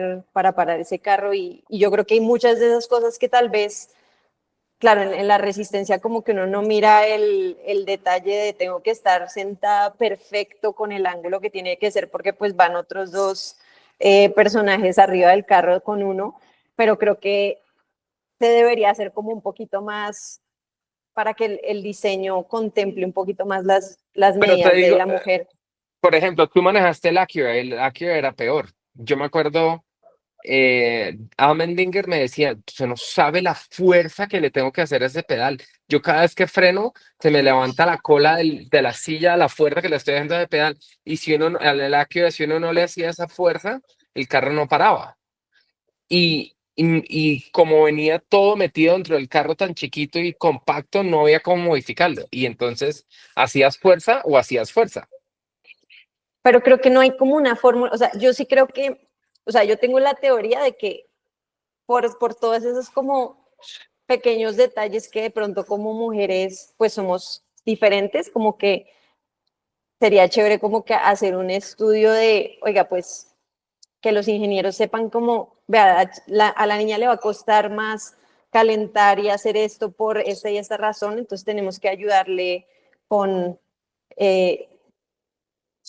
ese carro y yo creo que hay muchas de esas cosas que tal vez, claro, en la resistencia como que uno no mira el detalle de tengo que estar sentada perfecto con el ángulo que tiene que ser porque pues van otros dos personajes arriba del carro con uno, pero creo que se debería hacer como un poquito más para que el diseño contemple un poquito más las Pero te medidas de digo, la mujer. por ejemplo, tú manejaste el Acura era peor. Yo me acuerdo, Allmendinger me decía, usted no sabe la fuerza que le tengo que hacer a ese pedal. Yo cada vez que freno, se me levanta la cola de la silla, la fuerza que le estoy dando de pedal. Y si al Acura, si uno no le hacía esa fuerza, el carro no paraba. Y como venía todo metido dentro del carro tan chiquito y compacto, no había cómo modificarlo. Y entonces, ¿hacías fuerza o hacías fuerza? Pero creo que no hay como una fórmula, o sea, yo sí creo que, o sea, yo tengo la teoría de que por todos esos como pequeños detalles que de pronto como mujeres pues somos diferentes, como que sería chévere como que hacer un estudio de, oiga, pues que los ingenieros sepan cómo, vea, a la niña le va a costar más calentar y hacer esto por esta y esta razón, entonces tenemos que ayudarle con eh,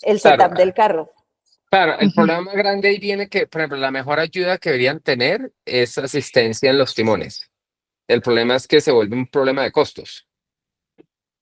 el Claro, setup del carro. claro, el problema más grande ahí viene que, por ejemplo, la mejor ayuda que deberían tener es asistencia en los timones. El problema es que se vuelve un problema de costos,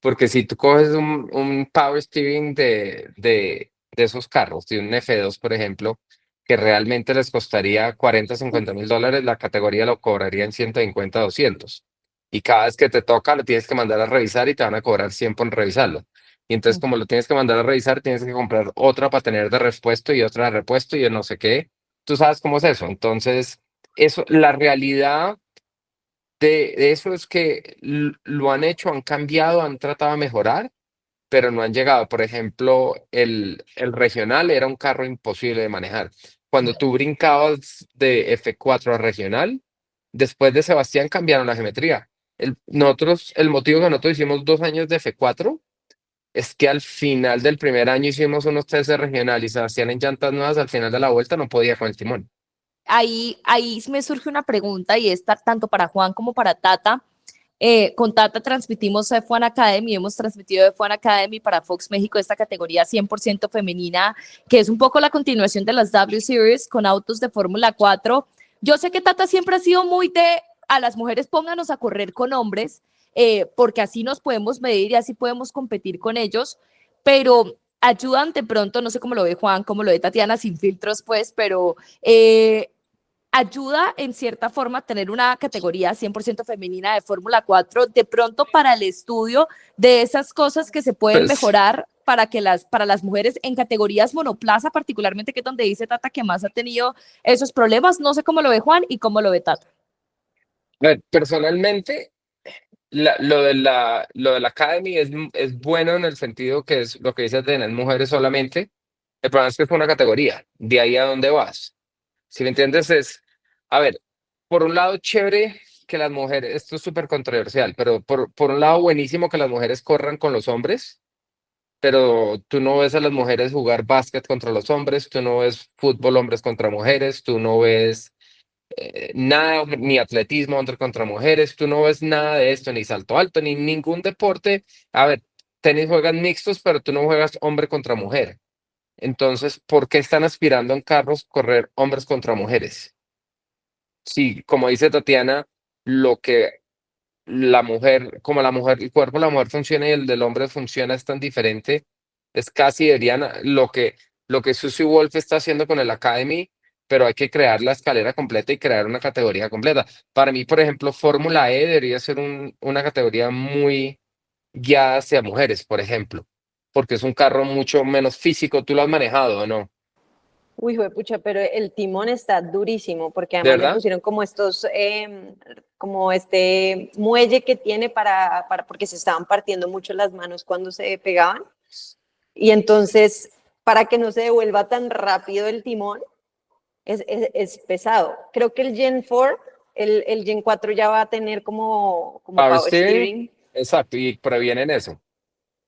porque si tú coges un power steering de esos carros, de un F2, por ejemplo, que realmente les costaría 40 $50,000, la categoría lo cobraría en 150 200. Y cada vez que te toca, lo tienes que mandar a revisar y te van a cobrar 100 por revisarlo. Y entonces como lo tienes que mandar a revisar, tienes que comprar otra para tener de repuesto y otra de repuesto y yo no sé qué. Tú sabes cómo es eso. Entonces, eso, la realidad de eso es que lo han hecho, han cambiado, han tratado de mejorar, pero no han llegado. Por ejemplo, el regional era un carro imposible de manejar. Cuando tú brincabas de F4 a regional, después de Sebastián cambiaron la geometría. El motivo que nosotros hicimos 2 años de F4 es que al final del primer año hicimos unos test de regional y Sebastián en llantas nuevas al final de la vuelta no podía con el timón. Ahí me surge una pregunta y es tanto para Juan como para Tata. Con Tata transmitimos F1 Academy, hemos transmitido F1 Academy para Fox México, esta categoría 100% femenina, que es un poco la continuación de las W Series con autos de Fórmula 4. Yo sé que Tata siempre ha sido muy de a las mujeres pónganos a correr con hombres, porque así nos podemos medir y así podemos competir con ellos, pero ayudan de pronto, no sé cómo lo ve Juan, cómo lo ve Tatiana, sin filtros pues, pero ayuda en cierta forma a tener una categoría 100% femenina de Fórmula 4, de pronto para el estudio de esas cosas que se pueden Pues, mejorar para las mujeres en categorías monoplaza, particularmente, que es donde dice Tata que más ha tenido esos problemas. No sé cómo lo ve Juan y cómo lo ve Tata. a ver, personalmente, lo de la Academy es bueno en el sentido que es lo que dices de tener mujeres solamente. El problema es que es una categoría. De ahí a dónde vas. Si me entiendes, a ver, por un lado, chévere que las mujeres, esto es súper controversial, pero por un lado, buenísimo que las mujeres corran con los hombres, pero tú no ves a las mujeres jugar básquet contra los hombres, tú no ves fútbol hombres contra mujeres, tú no ves nada, ni atletismo hombre contra mujeres, tú no ves nada de esto, ni salto alto, ni ningún deporte. A ver, tenis juegan mixtos, pero tú no juegas hombre contra mujer. Entonces, ¿por qué están aspirando en carros correr hombres contra mujeres? Sí, como dice Tatiana, lo que la mujer, como la mujer, el cuerpo de la mujer funciona y el del hombre funciona es tan diferente, es casi deberían lo que Susie Wolf está haciendo con el Academy, pero hay que crear la escalera completa y crear una categoría completa. Para mí, por ejemplo, Fórmula E debería ser una categoría muy guiada hacia mujeres, por ejemplo, porque es un carro mucho menos físico. ¿Tú lo has manejado o no? Uy, pucha, pero el timón está durísimo, porque ¿De además le verdad? pusieron como estos, como este muelle que tiene porque se estaban partiendo mucho las manos cuando se pegaban. Y entonces, para que no se devuelva tan rápido el timón, es pesado. Creo que el Gen 4, el Gen 4 ya va a tener como Power power steering, steering. exacto, y previenen eso.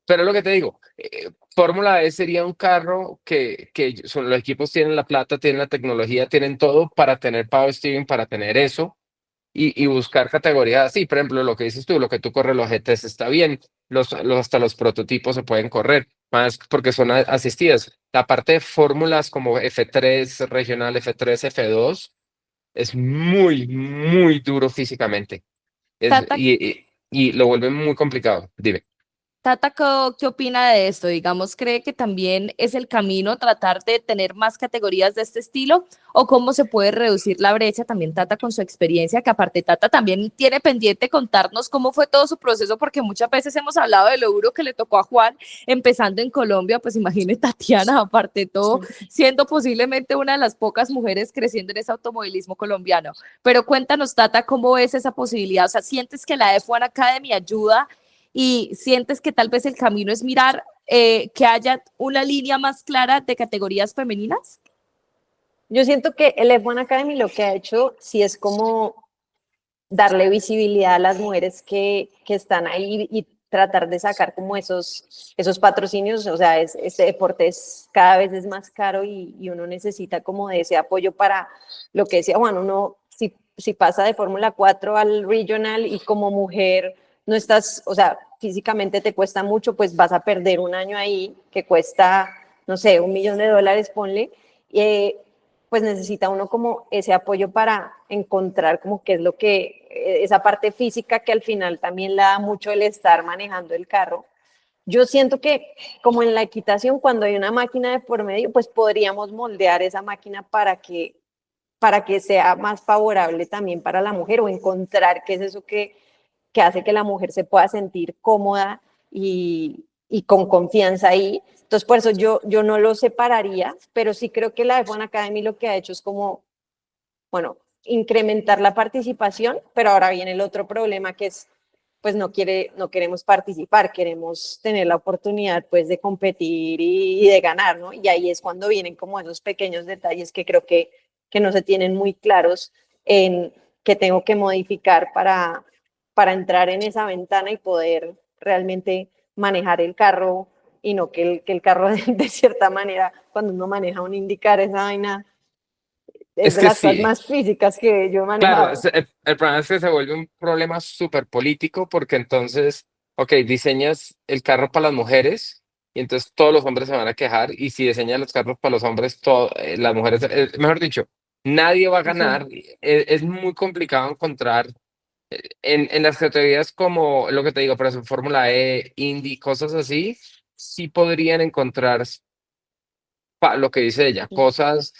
Pero es lo que te digo, Fórmula E sería un carro que los equipos tienen la plata, tienen la tecnología, tienen todo para tener power steering, para tener eso y buscar categorías así. Por ejemplo, lo que dices tú, lo que tú corres los GTs está bien, hasta los prototipos se pueden correr, más porque son asistidas. La parte de fórmulas como F3 regional, F3, F2 es muy, muy duro físicamente. Es, Tata, y lo vuelve muy complicado. Dime. Tata, ¿qué opina de esto? Digamos, ¿cree que también es el camino tratar de tener más categorías de este estilo? ¿O cómo se puede reducir la brecha? También Tata, con su experiencia, que aparte Tata también tiene pendiente contarnos cómo fue todo su proceso, porque muchas veces hemos hablado de lo duro que le tocó a Juan empezando en Colombia, pues imagine Tatiana, aparte de todo, siendo posiblemente una de las pocas mujeres creciendo en ese automovilismo colombiano. Pero cuéntanos, Tata, ¿cómo es esa posibilidad? O sea, ¿sientes que la F1 Academy ayuda y sientes que tal vez el camino es mirar que haya una línea más clara de categorías femeninas? Yo siento que el F1 Academy lo que ha hecho sí es como darle visibilidad a las mujeres que están ahí y tratar de sacar como esos patrocinios. O sea, este deporte cada vez es más caro y uno necesita como de ese apoyo para lo que decía Juan, uno si pasa de Fórmula 4 al Regional y como mujer no estás, o sea, físicamente te cuesta mucho, pues vas a perder un año ahí que cuesta, no sé, $1 millón, ponle. Pues necesita uno como ese apoyo para encontrar como qué es lo que, esa parte física que al final también le da mucho el estar manejando el carro. Yo siento que como en la equitación, cuando hay una máquina de por medio, pues podríamos moldear esa máquina para que sea más favorable también para la mujer o encontrar qué es eso que hace que la mujer se pueda sentir cómoda y, y con confianza ahí. Entonces, por eso yo no lo separaría, pero sí creo que la F1 Academy lo que ha hecho es como, bueno, incrementar la participación, pero ahora viene el otro problema que es, pues no queremos participar, queremos tener la oportunidad pues de competir y de ganar, ¿no? Y ahí es cuando vienen como esos pequeños detalles que creo que no se tienen muy claros en que tengo que modificar para entrar en esa ventana y poder realmente manejar el carro y no que el carro de cierta manera, cuando uno maneja un IndyCar, esa vaina es Es de que las cosas sí, más físicas que yo he claro, manejado. el problema es que se vuelve un problema súper político porque entonces, ok, diseñas el carro para las mujeres y entonces todos los hombres se van a quejar y si diseñas los carros para los hombres, las mujeres, mejor dicho, nadie va a ganar. Es muy complicado encontrar en las categorías como lo que te digo, por ejemplo, Fórmula E, Indy, cosas así, sí podrían encontrar lo que dice ella, cosas,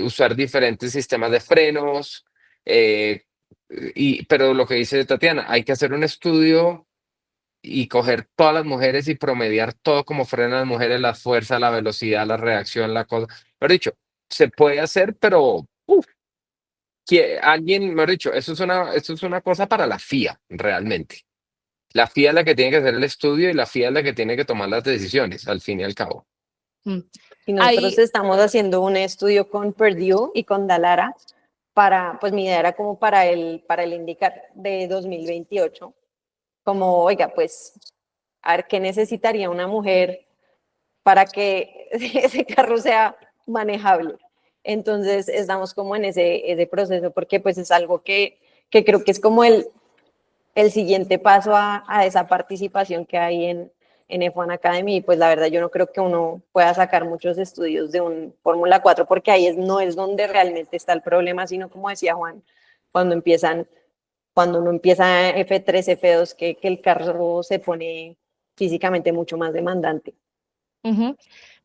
usar diferentes sistemas de frenos, eh, pero lo que dice Tatiana, hay que hacer un estudio y coger todas las mujeres y promediar todo como frenan las mujeres, la fuerza, la velocidad, la reacción, la cosa. Mejor dicho, se puede hacer, pero que alguien, mejor dicho, eso es una cosa para la FIA, realmente. La FIA es la que tiene que hacer el estudio y la FIA es la que tiene que tomar las decisiones, al fin y al cabo. Mm. Y nosotros Ahí, estamos haciendo un estudio con Purdue y con Dallara para, pues mi idea era como para el IndyCar de 2028, como, oiga, pues, a ver, ¿qué necesitaría una mujer para que ese carro sea manejable? Entonces, estamos como en ese proceso, porque pues es algo que creo que es como el siguiente paso a esa participación que hay en F1 Academy. Y pues la verdad yo no creo que uno pueda sacar muchos estudios de un Fórmula 4 porque ahí no es donde realmente está el problema, sino como decía Juan, cuando cuando uno empieza F3, F2, que el carro se pone físicamente mucho más demandante. ujú.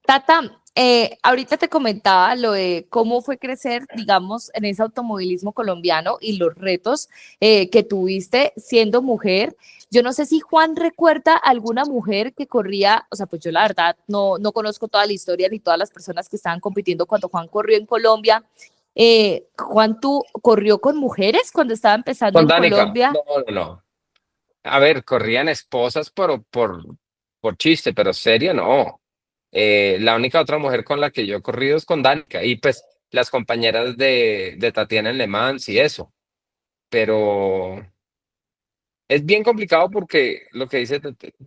Tata, ahorita te comentaba lo de cómo fue crecer, digamos, en ese automovilismo colombiano y los retos que tuviste siendo mujer. Yo no sé si Juan recuerda alguna mujer que corría, o sea, pues yo la verdad no conozco toda la historia ni todas las personas que estaban compitiendo cuando Juan corrió en Colombia. Juan, ¿tú corrió con mujeres cuando estaba empezando Con en Danica, Colombia? no, no, no. A ver, corrían esposas por chiste, pero serio no. La única otra mujer con la que yo he corrido es con Danica y pues las compañeras de Tatiana en Le Mans y eso. Pero es bien complicado porque lo que dice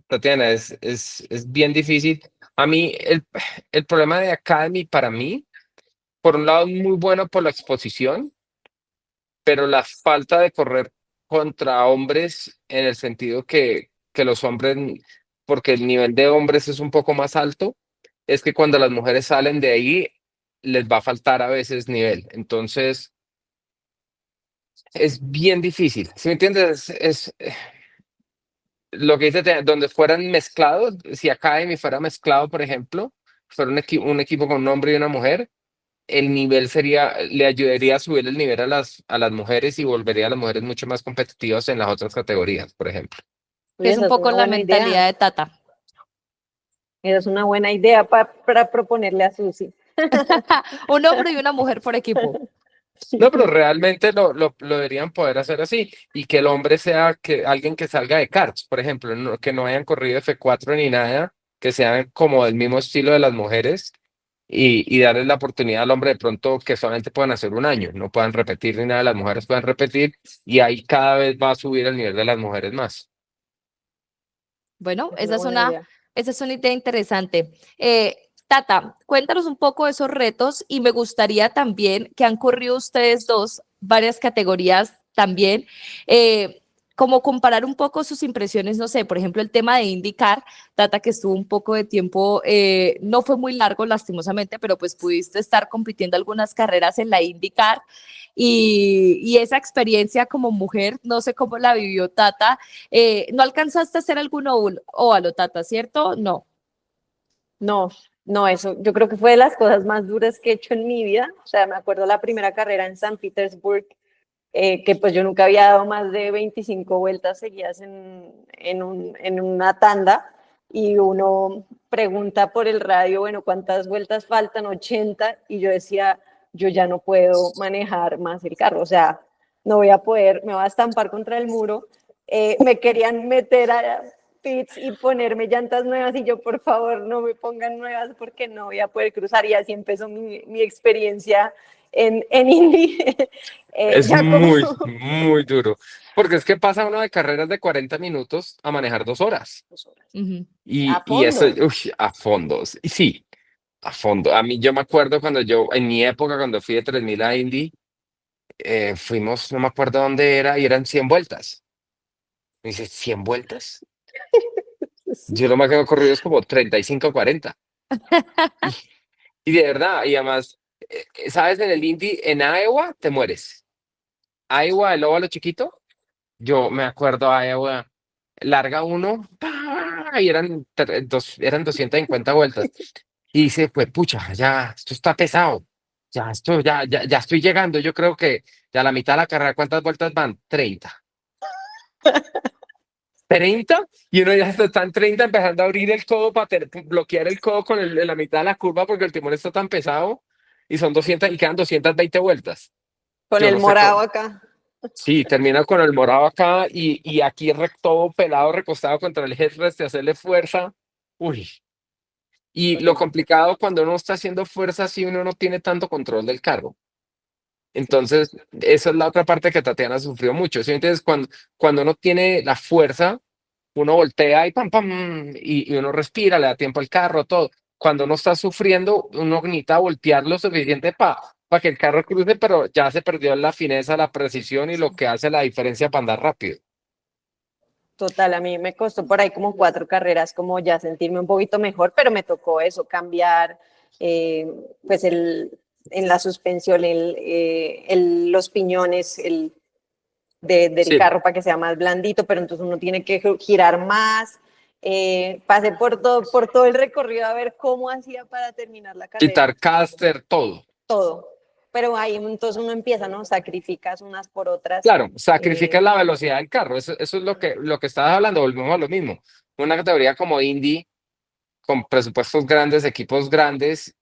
Tatiana es bien difícil. A mí, el problema de Academy para mí, por un lado, es muy bueno por la exposición, pero la falta de correr contra hombres en el sentido que los hombres, porque el nivel de hombres es un poco más alto, es que cuando las mujeres salen de ahí, les va a faltar a veces nivel. Entonces, es bien difícil. ¿Sí me entiendes? Lo que dice, donde fueran mezclados, si Academy fuera mezclado, por ejemplo, fuera un equipo con un hombre y una mujer, el nivel sería, le ayudaría a subir el nivel a a las mujeres y volvería a las mujeres mucho más competitivas en las otras categorías, por ejemplo. Que Oye, es un esa es poco una la buena idea. mentalidad de Tata. Esa es una buena idea para proponerle a Susi. Un hombre y una mujer por equipo. No, pero realmente lo deberían poder hacer así y que el hombre sea alguien que salga de karts, por ejemplo, que no hayan corrido F4 ni nada, que sean como del mismo estilo de las mujeres y darles la oportunidad al hombre de pronto que solamente puedan hacer un año, no puedan repetir ni nada, las mujeres puedan repetir y ahí cada vez va a subir el nivel de las mujeres más. Bueno, Es una buena idea. esa es una idea interesante. Tata, cuéntanos un poco de esos retos y me gustaría también que han corrido ustedes dos varias categorías también, como comparar un poco sus impresiones, no sé, por ejemplo, el tema de IndyCar, Tata, que estuvo un poco de tiempo, no fue muy largo lastimosamente, pero pues pudiste estar compitiendo algunas carreras en la IndyCar y esa experiencia como mujer, no sé cómo la vivió Tata. ¿No alcanzaste a hacer alguno óvalo, Tata, cierto? No. No, no, eso yo creo que fue de las cosas más duras que he hecho en mi vida. O sea, me acuerdo la primera carrera en San Petersburg, que pues yo nunca había dado más de 25 vueltas seguidas en una tanda. y uno pregunta por el radio, bueno, ¿cuántas vueltas faltan? 80, y yo decía, yo ya no puedo manejar más el carro, o sea, no voy a poder, me va a estampar contra el muro. Me querían meter a pits y ponerme llantas nuevas y yo, por favor, no me pongan nuevas porque no voy a poder cruzar, y así empezó mi experiencia en Indy. Es Ya como muy duro. Porque es que pasa uno de carreras de 40 minutos a manejar 2 horas. Ujú. a Y eso, fondo. a fondos. Y sí, a fondo. A mí yo me acuerdo cuando en mi época, cuando fui de 3000 a Indy, fuimos, no me acuerdo dónde era, y eran 100 vueltas. Me dice, ¿100 vueltas? Yo lo más que he corrido es como 35 o 40. Y, y de verdad, y además, ¿sabes? En el Indy, en Iowa, te mueres. Iowa, el óvalo chiquito, yo me acuerdo Iowa, larga uno, ¡pa! Y eran 250 vueltas. Y dice, pues pucha, ya, esto está pesado. Ya estoy llegando. Yo creo que ya a la mitad de la carrera, ¿cuántas vueltas van? 30 y uno ya está en 30 empezando a abrir el codo para bloquear el codo con la mitad de la curva porque el timón está tan pesado y son 200 y quedan 220 vueltas. Con Yo el no sé morado cómo. acá. Sí, termina con el morado acá y aquí todo pelado, recostado contra el headrest de hacerle fuerza. Uy. Y lo complicado cuando uno está haciendo fuerza si uno no tiene tanto control del carro. Entonces, esa es la otra parte que Tatiana sufrió mucho. ¿Sí? Entonces, cuando uno tiene la fuerza, uno voltea y pam, pam, y uno respira, le da tiempo al carro, todo. Cuando uno está sufriendo, uno necesita voltear lo suficiente para que el carro cruce, pero ya se perdió la fineza, la precisión y lo que hace la diferencia para andar rápido. Total, a mí me costó por ahí como 4 carreras como ya sentirme un poquito mejor, pero me tocó eso, cambiar pues en la suspensión, los piñones del Sí, carro para que sea más blandito, pero entonces uno tiene que girar más. Pasé por todo el recorrido a ver cómo hacía para terminar la carrera, quitar caster, todo. todo. Pero ahí entonces uno empieza, ¿no? Sacrificas unas por otras. Claro, sacrifica Eh, la velocidad del carro. Eso es lo que estabas hablando. Volvemos a lo mismo. Una categoría como Indy, con presupuestos grandes, equipos grandes,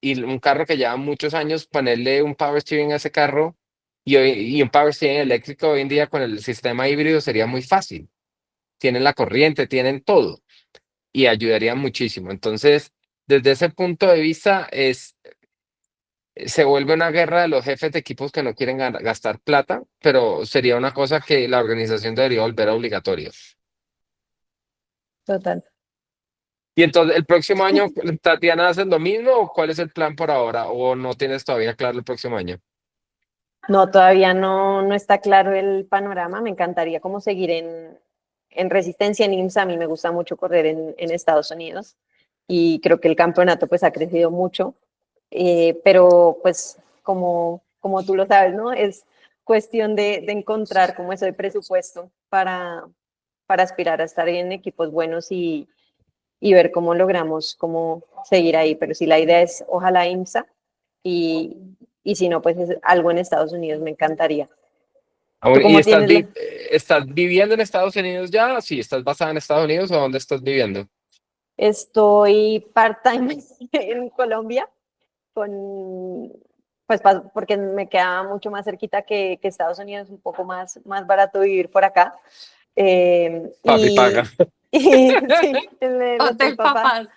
y un carro que lleva muchos años, ponerle un power steering a ese carro y un power steering eléctrico hoy en día con el sistema híbrido sería muy fácil. Tienen la corriente, tienen todo y ayudaría muchísimo. Entonces, desde ese punto de vista, se vuelve una guerra de los jefes de equipos que no quieren gastar plata, pero sería una cosa que la organización debería volver obligatorio. Total. Y entonces, ¿el próximo año, Tatiana, hace lo mismo o cuál es el plan por ahora? ¿O no tienes todavía claro el próximo año? No, todavía no está claro el panorama. Me encantaría como seguir en resistencia en IMSA. A mí me gusta mucho correr en Estados Unidos y creo que el campeonato pues ha crecido mucho. Pero pues como tú lo sabes, ¿no? Es cuestión de encontrar como eso de presupuesto para aspirar a estar en equipos buenos y ver cómo logramos cómo seguir ahí. Pero sí, la idea es ojalá IMSA y, y si no, pues es algo en Estados Unidos me encantaría. ¿Tú ¿Y cómo tienes la? estás viviendo en Estados Unidos ya? Sí, ¿estás basada en Estados Unidos o dónde estás viviendo? Estoy part-time en Colombia, con, pues porque me queda mucho más cerquita que Estados Unidos, un poco más barato vivir por acá. Eh, Papi paga. y, sí, el Hotel Hotel Papá. Papás.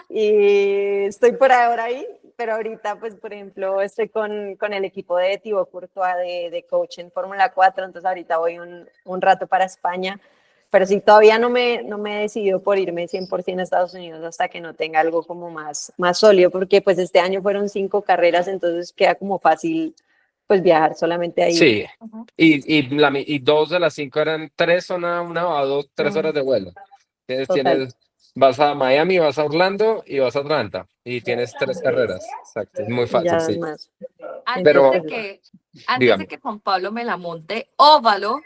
Y estoy por ahora ahí, pero ahorita, pues, por ejemplo, estoy con el equipo de Thibaut Courtois de coach en Fórmula 4, entonces ahorita voy un rato para España, pero sí, todavía no me he decidido por irme 100% a Estados Unidos hasta que no tenga algo como más sólido, porque pues este año fueron 5 carreras, entonces queda como fácil pues viajar solamente ahí. Sí. Y 2 de las 5 eran 3 una o 3 horas de vuelo. Total, Vas a Miami, vas a Orlando y vas a Atlanta. Y tienes 3 carreras. Exacto, es muy y fácil, ya sí. más. Antes Pero de que, antes de dígame, que Juan Pablo me la monte, óvalo,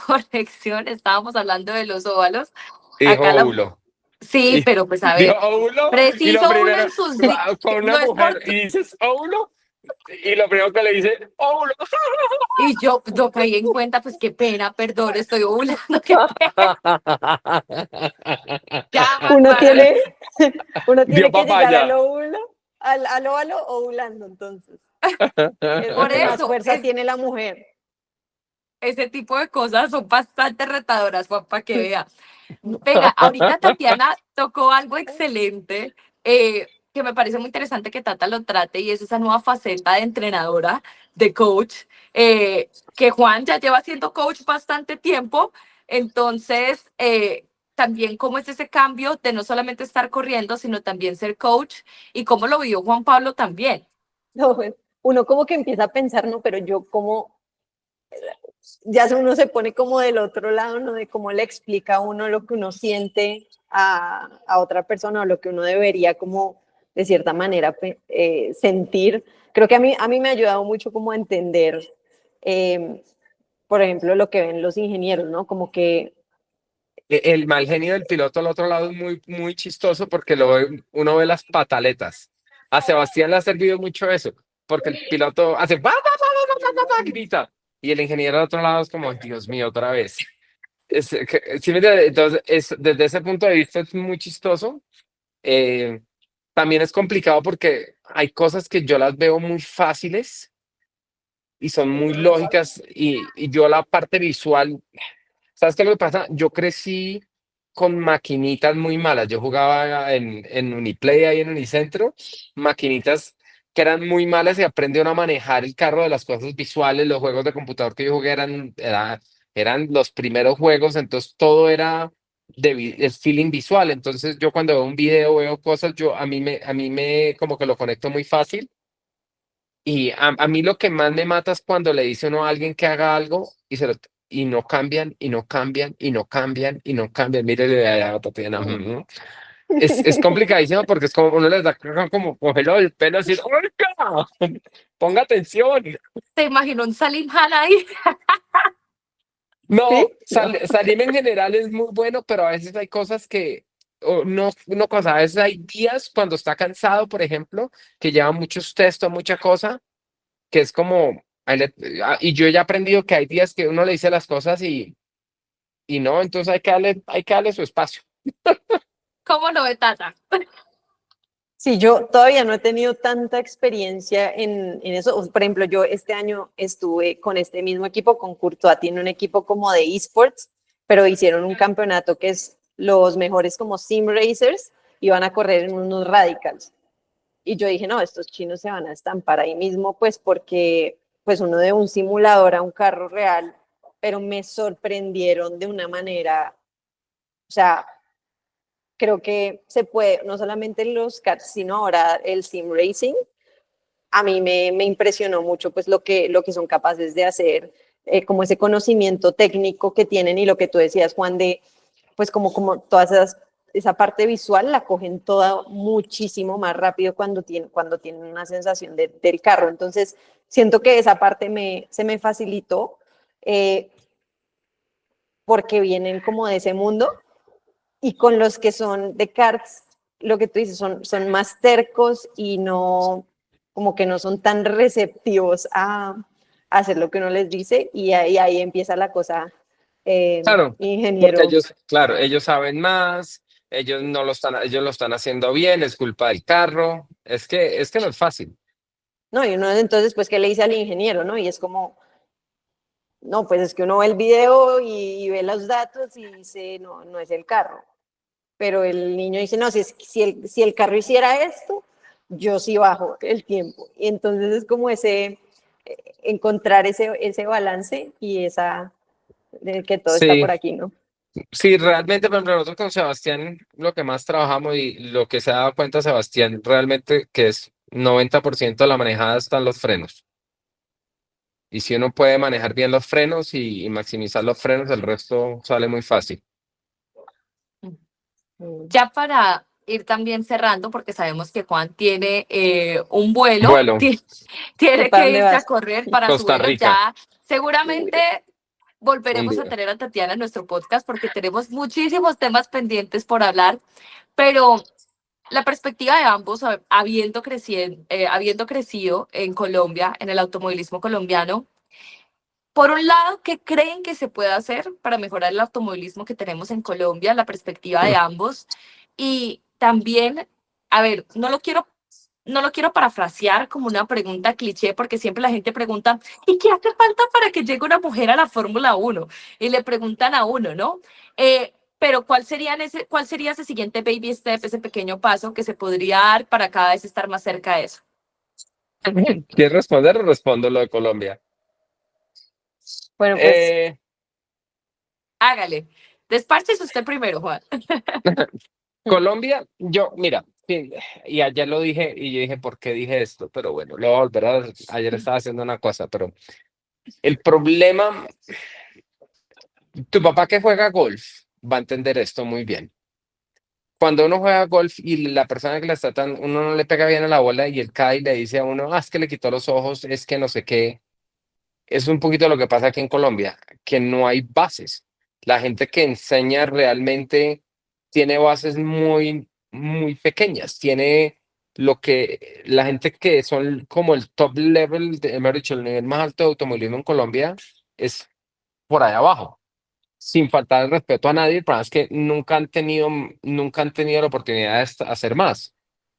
corrección, estábamos hablando de los óvalos. dijo Acá la, Óvulo. sí, Y pero pues a dijo ver, Óvulo y lo preciso uno primero en sus, con una no es mujer por, y dices Óvulo. Y lo primero que le dice, ¡oh, no! Y yo no caí en cuenta, pues qué pena, perdón, estoy ovulando, qué pena. Ya, Uno Bárbara. tiene, uno Dio tiene que llegar al papaya. óvulo, al óvalo ovulando, entonces. Es lo Por que más eso, fuerza tiene la mujer. ese tipo de cosas son bastante retadoras, Juan, para que vea. Venga, ahorita Tatiana tocó algo excelente, que me parece muy interesante que Tata lo trate, y es esa nueva faceta de entrenadora, de coach, que Juan ya lleva siendo coach bastante tiempo. Entonces, también cómo es ese cambio de no solamente estar corriendo, sino también ser coach, y cómo lo vivió Juan Pablo también. No, pues, uno como que empieza a pensar, no, pero yo como, ya uno se pone como del otro lado, ¿no? De cómo le explica a uno lo que uno siente a otra persona o lo que uno debería como, de cierta manera, sentir. Creo que a mí me ha ayudado mucho como a entender, eh, por ejemplo, lo que ven los ingenieros, ¿no? Como que, El mal genio del piloto al otro lado es muy, muy chistoso porque uno ve las pataletas. A Sebastián le ha servido mucho eso, porque el piloto hace va, va, va, va, va, va, va, grita, y el ingeniero al otro lado es como, Dios mío, otra vez. ¿Sí me entiendes? Entonces, desde ese punto de vista es muy chistoso. Eh, También es complicado porque hay cosas que yo las veo muy fáciles y son muy lógicas y yo la parte visual. ¿Sabes qué es lo que pasa? Yo crecí con maquinitas muy malas. Yo jugaba en Uniplay, ahí en Unicentro, maquinitas que eran muy malas y aprendieron a manejar el carro de las cosas visuales. Los juegos de computador que yo jugué eran los primeros juegos, entonces todo era el feeling visual. Entonces yo cuando veo un video, veo cosas, a mí me como que lo conecto muy fácil. Y a mí lo que más me mata es cuando le dice uno a alguien que haga algo y no cambian, y no cambian, y no cambian, y no cambian. Mírele a Tatiana. Ujú. Es complicadísimo porque es como uno les da como cogerlo del pelo así, ¡oiga! Ponga atención. ¿Te imaginó un Salim Han ahí? No, ¿sí? No. Salim en general es muy bueno, pero a veces hay cosas que, o no cosa, a veces hay días cuando está cansado, por ejemplo, que lleva muchos textos, mucha cosa que es como, y yo ya he aprendido que hay días que uno le dice las cosas y no, entonces hay que darle su espacio. ¿Cómo lo ve Tata? Sí, yo todavía no he tenido tanta experiencia en eso. Por ejemplo, yo este año estuve con este mismo equipo, con Courtois, tiene un equipo como de esports, pero hicieron un campeonato que es los mejores como sim racers y van a correr en unos radicals. Y yo dije, no, estos chinos se van a estampar ahí mismo, pues porque pues uno de un simulador a un carro real, pero me sorprendieron de una manera, o sea, creo que se puede, no solamente los karts, sino ahora el sim racing. A mí me impresionó mucho pues lo que son capaces de hacer, como ese conocimiento técnico que tienen y lo que tú decías, Juan, de pues como todas esa parte visual la cogen toda muchísimo más rápido cuando tienen una sensación del carro. Entonces, siento que esa parte se me facilitó eh, porque vienen como de ese mundo y con los que son de karts, lo que tú dices, son más tercos y no, como que no son tan receptivos a hacer lo que uno les dice y ahí empieza la cosa, Claro, porque ingeniero. ellos saben más, ellos lo están haciendo bien, es culpa del carro, es que no es fácil. ¿No? Y uno entonces, pues, ¿qué le dice al ingeniero, no? Y es como, no, pues es que uno ve el video y ve los datos y dice, no, no es el carro. Pero el niño dice, no, si el carro hiciera esto, yo sí bajo el tiempo. Y entonces es como encontrar ese balance y de que todo está Sí, por aquí, ¿no? sí, realmente, por ejemplo, nosotros con Sebastián lo que más trabajamos y lo que se ha dado cuenta Sebastián realmente que es 90% de la manejada están los frenos. Y si uno puede manejar bien los frenos y maximizar los frenos, el resto sale muy fácil. Mm. Ya para ir también cerrando, porque sabemos que Juan tiene un vuelo, Vuelo, tiene ¿Para que dónde irse a vas? correr para su Costa vuelo. Rica, Ya seguramente un volveremos a día. tener a Tatiana en nuestro podcast porque tenemos muchísimos temas pendientes por hablar, pero la perspectiva de ambos, habiendo crecido en Colombia, en el automovilismo colombiano, por un lado, ¿qué creen que se puede hacer para mejorar el automovilismo que tenemos en Colombia? La perspectiva de ambos. Y también, a ver, no lo quiero parafrasear como una pregunta cliché, porque siempre la gente pregunta, ¿y qué hace falta para que llegue una mujer a la Fórmula Uno? Y le preguntan a uno, ¿no? Pero ¿cuál sería ese siguiente baby step, ese pequeño paso que se podría dar para cada vez estar más cerca de eso? ¿Quieres responder o respondo lo de Colombia? Bueno, pues Eh, Hágale. Despárchese usted primero, Juan. Colombia, yo, mira, sí, y ayer lo dije y yo dije, ¿por qué dije esto? Pero bueno, lo voy a volver a. Ayer estaba haciendo una cosa, pero el problema, tu papá que juega golf va a entender esto muy bien. Cuando uno juega golf y la persona que le está tratando, uno no le pega bien a la bola y él cae y le dice a uno, es que le quitó los ojos, es que no sé qué. Es un poquito lo que pasa aquí en Colombia, que no hay bases. La gente que enseña realmente tiene bases muy, muy pequeñas. Tiene lo que la gente que son como el top level, mejor dicho, el nivel más alto de automovilismo en Colombia es por ahí abajo. Sin faltar el respeto a nadie, el problema es que nunca han tenido la oportunidad de hacer más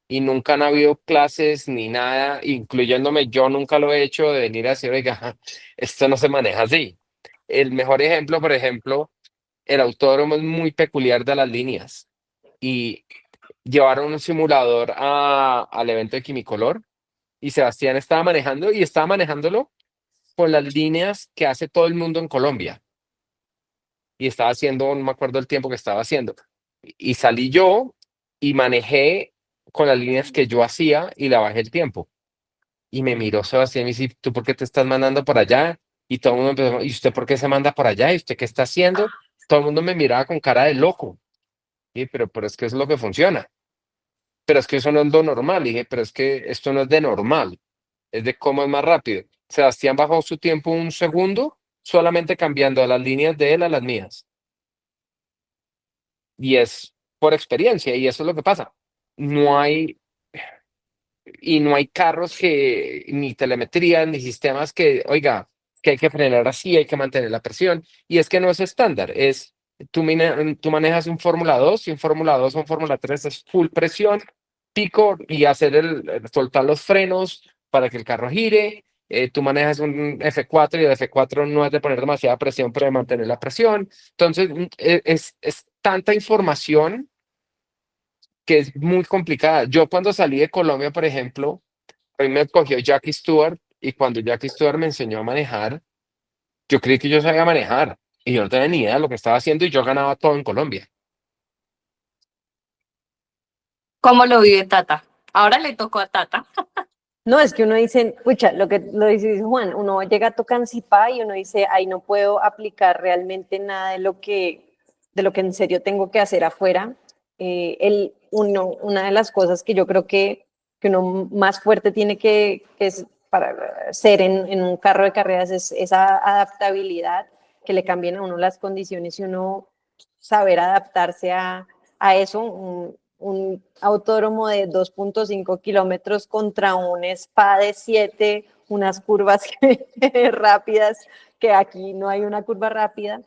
y nunca han habido clases ni nada, incluyéndome, yo nunca lo he hecho de venir a decir, oiga, esto no se maneja así. El mejor ejemplo, por ejemplo, el autódromo es muy peculiar de las líneas y llevaron un simulador al evento de Quimicolor y Sebastián estaba manejando y estaba manejándolo con las líneas que hace todo el mundo en Colombia y estaba haciendo, no me acuerdo el tiempo que estaba haciendo. Y salí yo y manejé con las líneas que yo hacía y la bajé el tiempo. Y me miró Sebastián y me dice, ¿tú por qué te estás mandando por allá? Y todo el mundo empezó, ¿y usted por qué se manda por allá? ¿Y usted qué está haciendo? Todo el mundo me miraba con cara de loco. Y pero es que es lo que funciona. Pero es que eso no es lo normal. Y dije, pero es que esto no es de normal, es de cómo es más rápido. Sebastián bajó su tiempo un segundo solamente cambiando las líneas de él a las mías. Y es por experiencia, y eso es lo que pasa. No hay, y no hay carros que, ni telemetría, ni sistemas que, oiga, que hay que frenar así, hay que mantener la presión. Y es que no es estándar, tú manejas un Fórmula 2 y un Fórmula 2 o un Fórmula 3 es full presión, pico y hacer soltar los frenos para que el carro gire. Tú manejas un F4 y el F4 no es de poner demasiada presión, pero de mantener la presión. Entonces, es tanta información que es muy complicada. Yo cuando salí de Colombia, por ejemplo, a mí me cogió Jackie Stewart y cuando Jackie Stewart me enseñó a manejar, yo creí que yo sabía manejar y yo no tenía ni idea de lo que estaba haciendo y yo ganaba todo en Colombia. ¿Cómo lo vive Tata? Ahora le tocó a Tata. no, es que uno dice, pucha, lo que lo dice Juan, uno llega a Tocancipá y uno dice, ahí no puedo aplicar realmente nada de lo que en serio tengo que hacer afuera. Una de las cosas que yo creo que uno más fuerte tiene que es para ser en un carro de carreras es esa adaptabilidad, que le cambien a uno las condiciones y uno saber adaptarse a eso. Un autódromo de 2.5 kilómetros contra un spa de 7, unas curvas rápidas, que aquí no hay una curva rápida,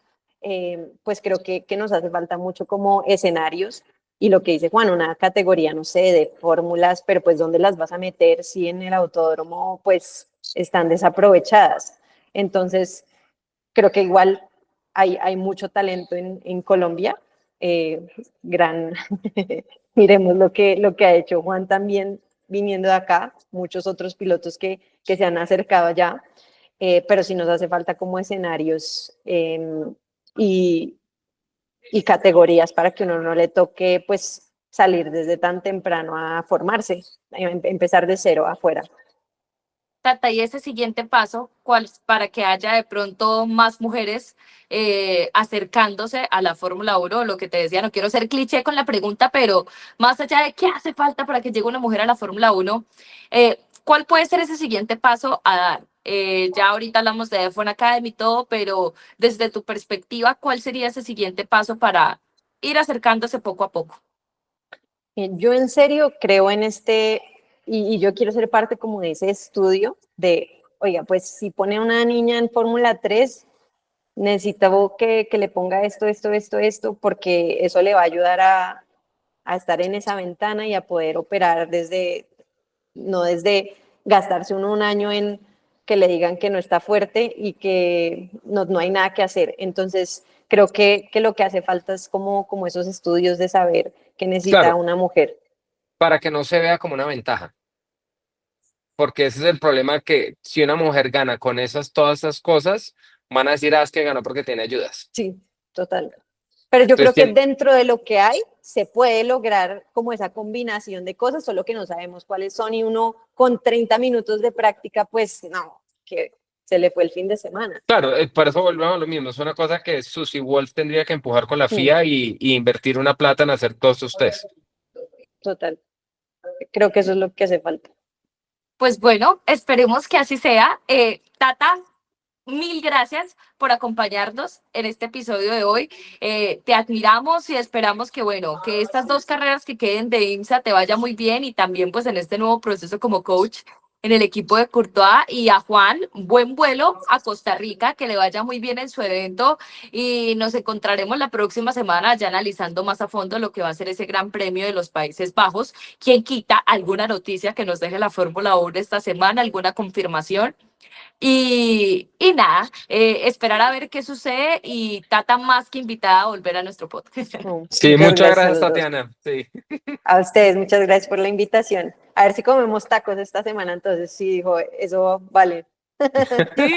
pues creo que nos hace falta mucho como escenarios. Y lo que dice Juan, una categoría, no sé, de fórmulas, pero pues ¿dónde las vas a meter si en el autódromo pues están desaprovechadas? Entonces, creo que igual hay mucho talento en Colombia. Eh, gran, miremos lo que ha hecho Juan también viniendo de acá, muchos otros pilotos que se han acercado allá, pero sí nos hace falta como escenarios y, y categorías para que uno no le toque pues salir desde tan temprano a formarse, empezar de cero afuera. Tata, y ese siguiente paso, para que haya de pronto más mujeres acercándose a la Fórmula 1, lo que te decía, no quiero ser cliché con la pregunta, pero más allá de qué hace falta para que llegue una mujer a la Fórmula 1, ¿cuál puede ser ese siguiente paso a dar? Ya ahorita hablamos de F1 Academy y todo, pero desde tu perspectiva, ¿cuál sería ese siguiente paso para ir acercándose poco a poco? Yo en serio creo en y yo quiero ser parte como de ese estudio de, oiga, pues si pone a una niña en Fórmula 3, necesito que le ponga esto, porque eso le va a ayudar a estar en esa ventana y a poder operar no desde gastarse uno un año en que le digan que no está fuerte y que no hay nada que hacer. Entonces, creo que lo que hace falta es como esos estudios de saber qué necesita Claro, una mujer. para que no se vea como una ventaja, porque ese es el problema que si una mujer gana con todas esas cosas, van a decir, es que ganó porque tiene ayudas. Sí, total. Pero yo Entonces, creo que dentro de lo que hay se puede lograr como esa combinación de cosas, solo que no sabemos cuáles son y uno con 30 minutos de práctica, pues no, que se le fue el fin de semana. claro, por eso volvemos a lo mismo. Es una cosa que Susie Wolf tendría que empujar con la Mm, FIA y invertir una plata en hacer todos sus test. total. Creo que eso es lo que hace falta. Pues bueno, esperemos que así sea. Tata, mil gracias por acompañarnos en este episodio de hoy. Te admiramos y esperamos que, bueno, que estas dos carreras que queden de IMSA te vaya muy bien y también pues en este nuevo proceso como coach en el equipo de Courtois, y a Juan, buen vuelo a Costa Rica, que le vaya muy bien en su evento y nos encontraremos la próxima semana ya analizando más a fondo lo que va a ser ese Gran Premio de los Países Bajos. ¿Quién quita alguna noticia que nos deje la Fórmula 1 esta semana, alguna confirmación? Y nada, esperar a ver qué sucede, y Tata más que invitada a volver a nuestro podcast. Sí, Muchas muchas gracias a gracias, los dos. Tatiana. Sí. A ustedes, muchas gracias por la invitación. A ver si comemos tacos esta semana, entonces sí, dijo, eso vale. Sí.